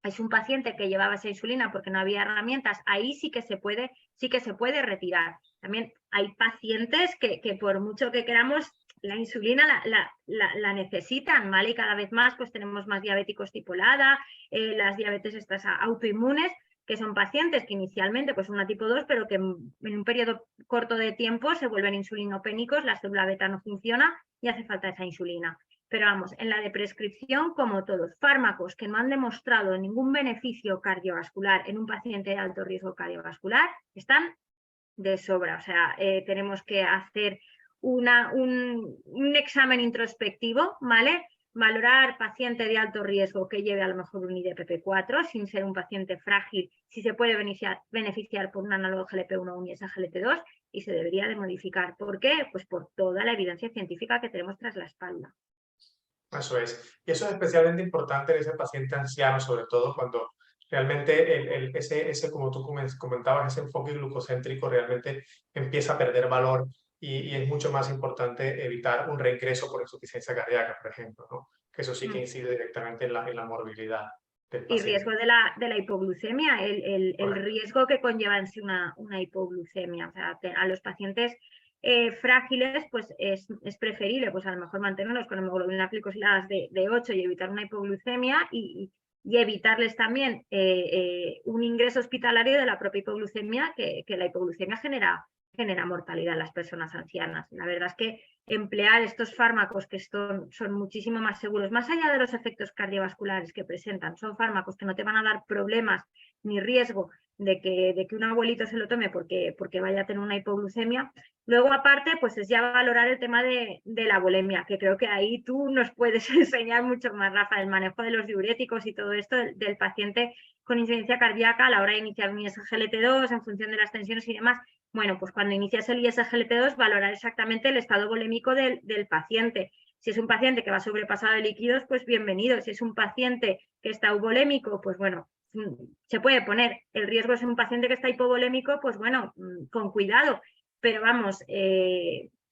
es un paciente que llevaba esa insulina porque no había herramientas, ahí sí que se puede retirar. También hay pacientes que por mucho que queramos, la insulina la necesitan, ¿vale? Y cada vez más pues tenemos más diabéticos tipo LADA, las diabetes estas autoinmunes, que son pacientes que inicialmente pues una tipo 2, pero que en un periodo corto de tiempo se vuelven insulinopénicos, la célula beta no funciona y hace falta esa insulina. Pero vamos, en la de prescripción, como todos, fármacos que no han demostrado ningún beneficio cardiovascular en un paciente de alto riesgo cardiovascular, están de sobra. O sea, tenemos que hacer un examen introspectivo, ¿vale? Valorar paciente de alto riesgo que lleve a lo mejor un IDPP4 sin ser un paciente frágil, si se puede beneficiar por un análogo GLP-1 o un SGLT2 y se debería de modificar. ¿Por qué? Pues por toda la evidencia científica que tenemos tras la espalda. Eso es. Y eso es especialmente importante en ese paciente anciano, sobre todo cuando realmente ese, como tú comentabas, ese enfoque glucocéntrico realmente empieza a perder valor y es mucho más importante evitar un reingreso por insuficiencia cardíaca, por ejemplo, ¿no? Que eso sí que incide directamente en la morbilidad del Y paciente. riesgo de la hipoglucemia, el riesgo que conlleva en sí una hipoglucemia. O sea, a los pacientes frágiles, pues es preferible, pues a lo mejor mantenerlos con hemoglobina glicosiladas de 8 y evitar una hipoglucemia y evitarles también un ingreso hospitalario de la propia hipoglucemia, que la hipoglucemia genera mortalidad en las personas ancianas. La verdad es que emplear estos fármacos que son muchísimo más seguros, más allá de los efectos cardiovasculares que presentan, son fármacos que no te van a dar problemas ni riesgo de que un abuelito se lo tome porque vaya a tener una hipoglucemia. Luego, aparte, pues es ya valorar el tema de la bulimia, que creo que ahí tú nos puedes enseñar mucho más, Rafa, el manejo de los diuréticos y todo esto del paciente con insuficiencia cardíaca a la hora de iniciar un ISGLT2 en función de las tensiones y demás. Bueno, pues cuando inicias el ISGLT2, valorar exactamente el estado volémico del paciente. Si es un paciente que va sobrepasado de líquidos, pues bienvenido. Si es un paciente que está euvolémico, pues bueno, se puede poner. El riesgo es un paciente que está hipovolémico, pues bueno, con cuidado. Pero vamos,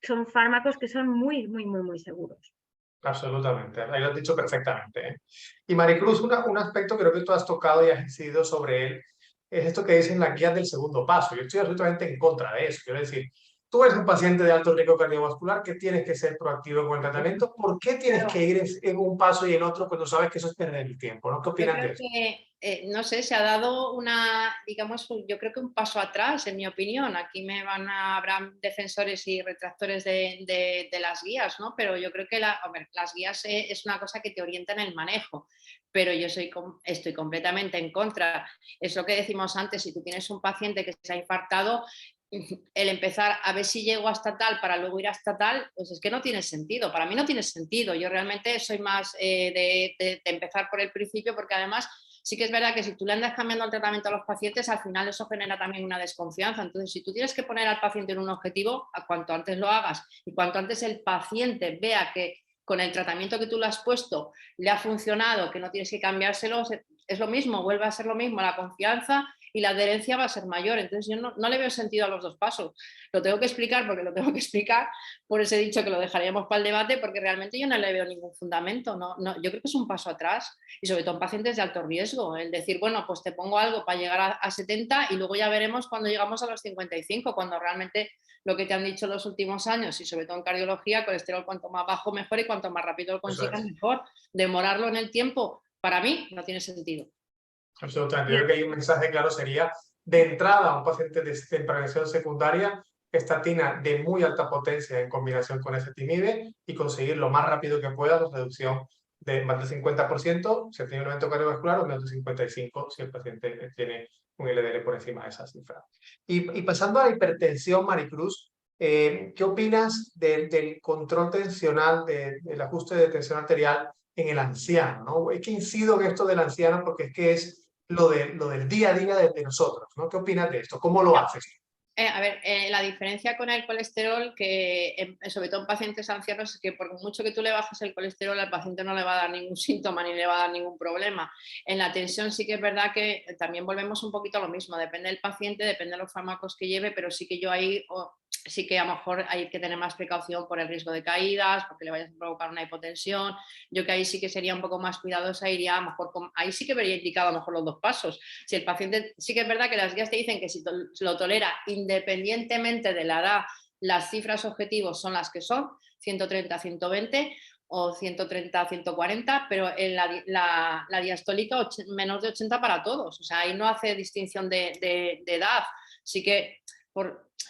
son fármacos que son muy, muy, muy, muy seguros. Absolutamente, ahí lo has dicho perfectamente, ¿eh? Y Maricruz, un aspecto que creo que tú has tocado y has incidido sobre él, es esto que dicen las guías del segundo paso. Yo estoy absolutamente en contra de eso. Quiero decir, tú eres un paciente de alto riesgo cardiovascular que tienes que ser proactivo con el tratamiento. ¿Por qué tienes que ir en un paso y en otro cuando sabes que eso es perder el tiempo, ¿no? ¿Qué Yo opinas de creo eso? que, no sé, se ha dado digamos, yo creo que un paso atrás, en mi opinión. Aquí habrá defensores y retractores de las guías, ¿no? Pero yo creo que las guías es una cosa que te orienta en el manejo, pero yo estoy completamente en contra. Es lo que decimos antes, si tú tienes un paciente que se ha infartado, el empezar a ver si llego hasta tal para luego ir hasta tal, pues es que no tiene sentido. Para mí no tiene sentido. Yo realmente soy más de empezar por el principio, porque además sí que es verdad que si tú le andas cambiando el tratamiento a los pacientes, al final eso genera también una desconfianza. Entonces, si tú tienes que poner al paciente en un objetivo, a cuanto antes lo hagas y cuanto antes el paciente vea que con el tratamiento que tú le has puesto le ha funcionado, que no tienes que cambiárselo, es lo mismo, vuelve a ser lo mismo, la confianza y la adherencia va a ser mayor. Entonces yo no le veo sentido a los dos pasos. Lo tengo que explicar porque lo tengo que explicar, por eso he dicho que lo dejaríamos para el debate, porque realmente yo no le veo ningún fundamento. Yo creo que es un paso atrás y sobre todo en pacientes de alto riesgo. El decir, bueno, pues te pongo algo para llegar a 70 y luego ya veremos cuando llegamos a los 55, cuando realmente lo que te han dicho los últimos años y sobre todo en cardiología, colesterol cuanto más bajo mejor y cuanto más rápido lo Eso consigas es. mejor. Demorarlo en el tiempo, para mí, no tiene sentido. Absolutamente. Yo creo que hay un mensaje claro sería, de entrada, a un paciente de prevención secundaria, estatina de muy alta potencia en combinación con ezetimibe y conseguir lo más rápido que pueda la reducción de más del 50% si tiene un evento cardiovascular o menos del 55% si el paciente tiene un LDL por encima de esa cifra. Y pasando a la hipertensión, Maricruz, ¿qué opinas del control tensional, del ajuste de tensión arterial en el anciano, ¿no? Es que incido en esto del anciano porque es que es lo del día a día de nosotros, ¿no? ¿Qué opinas de esto? ¿Cómo lo haces? A ver, la diferencia con el colesterol, que sobre todo en pacientes ancianos, es que por mucho que tú le bajes el colesterol, al paciente no le va a dar ningún síntoma ni le va a dar ningún problema. En la tensión sí que es verdad que también volvemos un poquito a lo mismo, depende del paciente, depende de los fármacos que lleve, pero sí que yo ahí sí que a lo mejor hay que tener más precaución por el riesgo de caídas, porque le vayas a provocar una hipotensión. Yo que ahí sí que sería un poco más cuidadosa, iría a lo mejor, ahí sí que vería indicado a lo mejor los dos pasos. Si el paciente, sí que es verdad que las guías te dicen que si lo tolera independientemente de la edad, las cifras objetivos son las que son, 130, 120 o 130, 140, pero en la diastólica menos de 80 para todos. O sea, ahí no hace distinción de edad. Sí que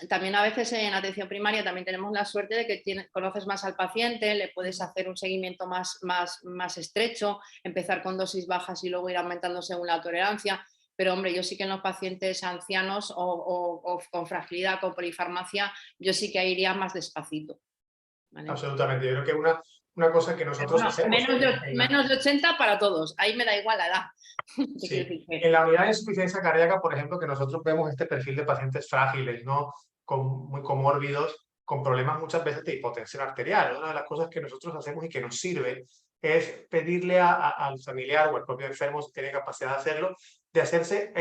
también a veces en atención primaria también tenemos la suerte de que conoces más al paciente, le puedes hacer un seguimiento más estrecho, empezar con dosis bajas y luego ir aumentando según la tolerancia. Pero hombre, yo sí que en los pacientes ancianos o con fragilidad, con polifarmacia, yo sí que iría más despacito. ¿vale? Absolutamente. Yo creo que una cosa que nosotros hacemos... Menos de 80 para todos. Ahí me da igual la edad. Sí. En la unidad de insuficiencia cardíaca, por ejemplo, que nosotros vemos este perfil de pacientes frágiles, ¿no? Muy comórbidos, con problemas muchas veces de hipotensión arterial. Una de las cosas que nosotros hacemos y que nos sirve es pedirle al familiar o al propio enfermo, si tiene capacidad de hacerlo, de hacerse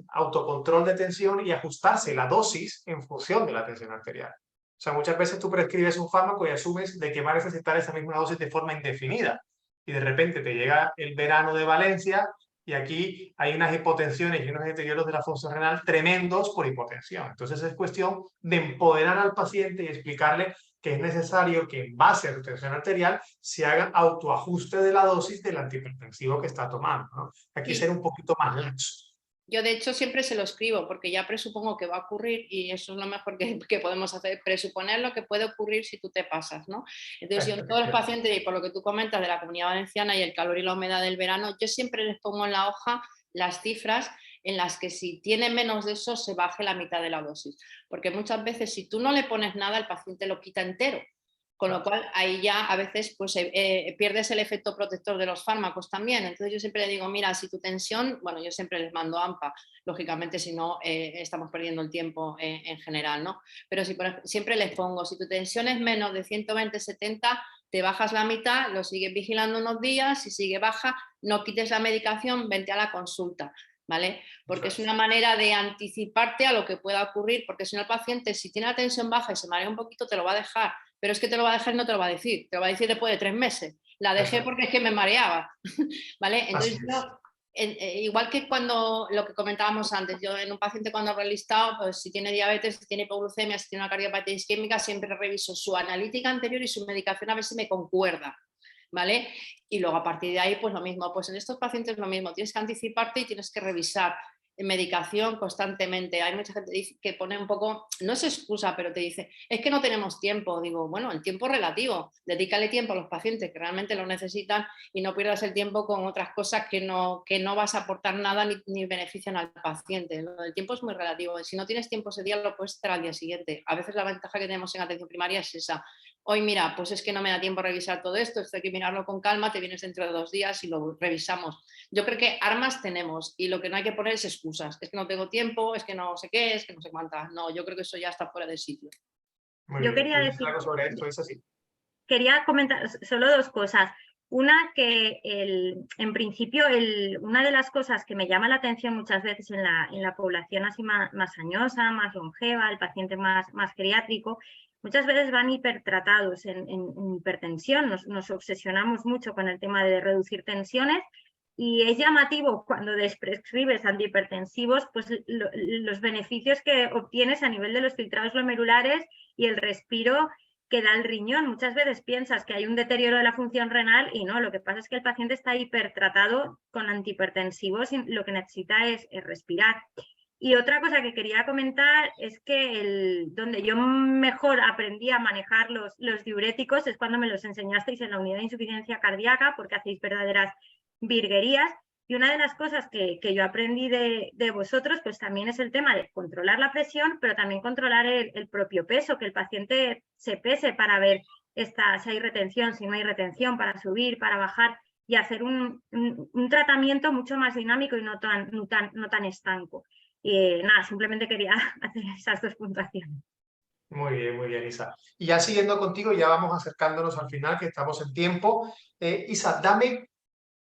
autocontrol de tensión y ajustarse la dosis en función de la tensión arterial. O sea, muchas veces tú prescribes un fármaco y asumes de que va a necesitar esa misma dosis de forma indefinida. Y de repente te llega el verano de Valencia y aquí hay unas hipotensiones y unos deterioros de la función renal tremendos por hipotensión. Entonces es cuestión de empoderar al paciente y explicarle que es necesario que en base a su tensión arterial se haga autoajuste de la dosis del antihipertensivo que está tomando, ¿no? Aquí ser un poquito más laxo. Yo, de hecho, siempre se lo escribo porque ya presupongo que va a ocurrir y eso es lo mejor que podemos hacer, presuponer lo que puede ocurrir si tú te pasas, ¿no? Entonces, yo en todos los pacientes, y por lo que tú comentas de la Comunidad Valenciana y el calor y la humedad del verano, yo siempre les pongo en la hoja las cifras en las que si tiene menos de eso se baje la mitad de la dosis. Porque muchas veces si tú no le pones nada, el paciente lo quita entero. Con lo cual, ahí ya a veces pues, pierdes el efecto protector de los fármacos también. Entonces yo siempre le digo, mira, si tu tensión, bueno, yo siempre les mando AMPA, lógicamente, si no, estamos perdiendo el tiempo en general, ¿no? Pero si siempre les pongo, si tu tensión es menos de 120/70, te bajas la mitad, lo sigues vigilando unos días, si sigue baja, no quites la medicación, vente a la consulta. ¿Vale? Porque es una manera de anticiparte a lo que pueda ocurrir, porque si no el paciente, si tiene la tensión baja y se marea un poquito, te lo va a dejar, pero es que te lo va a dejar y no te lo va a decir, te lo va a decir después de 3 meses. La dejé porque es que me mareaba, ¿vale? Entonces yo, igual que cuando, lo que comentábamos antes, yo en un paciente cuando he listado, pues si tiene diabetes, si tiene hipoglucemia, si tiene una cardiopatía isquémica, siempre reviso su analítica anterior y su medicación a ver si me concuerda. ¿Vale? Y luego a partir de ahí, pues lo mismo, pues en estos pacientes lo mismo, tienes que anticiparte y tienes que revisar medicación constantemente. Hay mucha gente que pone un poco, no es excusa, pero te dice, es que no tenemos tiempo. Digo, bueno, el tiempo es relativo, dedícale tiempo a los pacientes que realmente lo necesitan y no pierdas el tiempo con otras cosas que no vas a aportar nada ni benefician al paciente. El tiempo es muy relativo. Si no tienes tiempo ese día, lo puedes estar al día siguiente. A veces la ventaja que tenemos en atención primaria es esa. Hoy mira, pues es que no me da tiempo a revisar todo esto, hay que mirarlo con calma, te vienes dentro de 2 días y lo revisamos. Yo creo que armas tenemos y lo que no hay que poner es excusas. Es que no tengo tiempo, es que no sé qué, es que no sé cuántas. No, yo creo que eso ya está fuera del sitio. Yo quería decir algo sobre esto, es así. Quería comentar solo 2 cosas. Una, que en principio una de las cosas que me llama la atención muchas veces en la población así más añosa, más longeva, el paciente más geriátrico, muchas veces van hipertratados en hipertensión, nos obsesionamos mucho con el tema de reducir tensiones y es llamativo cuando desprescribes antihipertensivos pues los beneficios que obtienes a nivel de los filtrados glomerulares y el respiro que da el riñón. Muchas veces piensas que hay un deterioro de la función renal y no, lo que pasa es que el paciente está hipertratado con antihipertensivos y lo que necesita es respirar. Y otra cosa que quería comentar es que donde yo mejor aprendí a manejar los diuréticos es cuando me los enseñasteis en la unidad de insuficiencia cardíaca, porque hacéis verdaderas virguerías. Y una de las cosas que yo aprendí de vosotros, pues también es el tema de controlar la presión, pero también controlar el propio peso, que el paciente se pese para ver si hay retención, si no hay retención, para subir, para bajar y hacer un tratamiento mucho más dinámico y no tan estanco. Y nada, simplemente quería hacer esas 2 puntuaciones. Muy bien, Isa. Y ya siguiendo contigo, ya vamos acercándonos al final, que estamos en tiempo. Isa, dame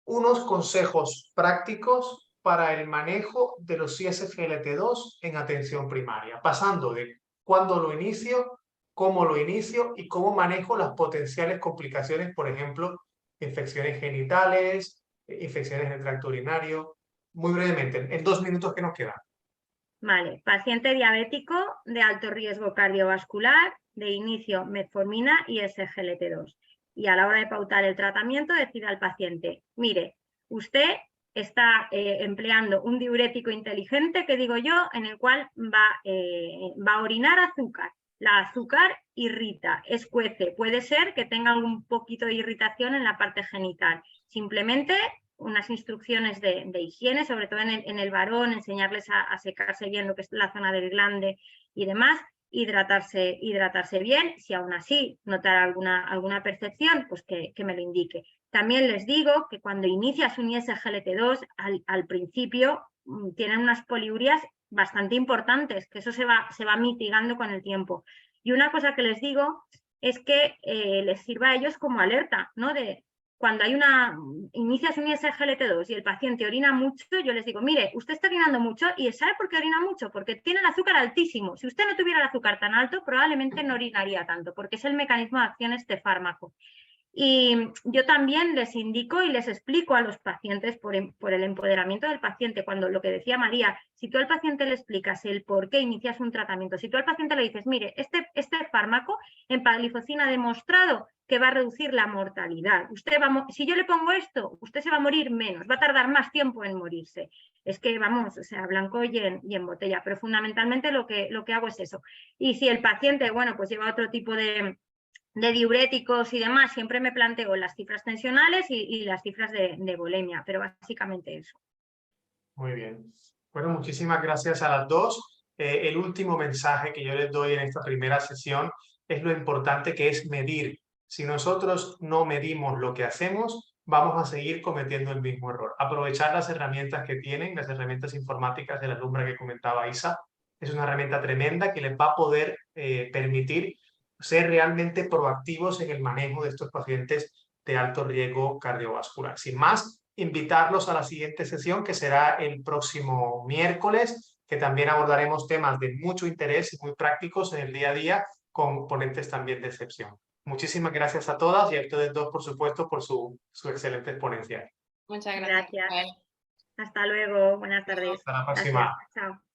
unos consejos prácticos para el manejo de los ISFLT2 en atención primaria, pasando de cuándo lo inicio, cómo lo inicio y cómo manejo las potenciales complicaciones, por ejemplo, infecciones genitales, infecciones del tracto urinario. Muy brevemente, en 2 minutos que nos quedan. Vale, paciente diabético de alto riesgo cardiovascular, de inicio metformina y SGLT2. Y a la hora de pautar el tratamiento, decida al paciente, mire, usted está empleando un diurético inteligente, que digo yo, en el cual va a orinar azúcar. La azúcar irrita, escuece. Puede ser que tenga un poquito de irritación en la parte genital. Simplemente unas instrucciones de higiene, sobre todo en el varón, enseñarles a secarse bien lo que es la zona del glande y demás. hidratarse bien. Si aún así notar alguna percepción, pues que me lo indique. También les digo que cuando inicias un ISGLT2, al principio tienen unas poliurias bastante importantes, que eso se va mitigando con el tiempo. Y una cosa que les digo es que les sirva a ellos como alerta, ¿no? De cuando inicias un ISGLT2 y el paciente orina mucho, yo les digo, mire, usted está orinando mucho y ¿sabe por qué orina mucho? Porque tiene el azúcar altísimo. Si usted no tuviera el azúcar tan alto, probablemente no orinaría tanto, porque es el mecanismo de acción de este fármaco. Y yo también les indico y les explico a los pacientes por el empoderamiento del paciente, cuando lo que decía María, si tú al paciente le explicas el por qué inicias un tratamiento, si tú al paciente le dices, mire, este fármaco en palifocina ha demostrado que va a reducir la mortalidad. Si yo le pongo esto, usted se va a morir menos, va a tardar más tiempo en morirse. Es que vamos, o sea, blanco y en botella, pero fundamentalmente lo que hago es eso. Y si el paciente, bueno, pues lleva otro tipo de diuréticos y demás, siempre me planteo las cifras tensionales y las cifras de volemia, pero básicamente eso. Muy bien. Bueno, muchísimas gracias a las dos. El último mensaje que yo les doy en esta primera sesión es lo importante que es medir. Si nosotros no medimos lo que hacemos, vamos a seguir cometiendo el mismo error. Aprovechar las herramientas que tienen, las herramientas informáticas de la Alumbra que comentaba Isa, es una herramienta tremenda que les va a poder permitir ser realmente proactivos en el manejo de estos pacientes de alto riesgo cardiovascular. Sin más, invitarlos a la siguiente sesión, que será el próximo miércoles, que también abordaremos temas de mucho interés y muy prácticos en el día a día, con ponentes también de excepción. Muchísimas gracias a todas y a ustedes dos, por supuesto, por su excelente exponencia. Muchas gracias. Gracias. Hasta luego. Buenas tardes. Hasta la próxima. Gracias. Chao.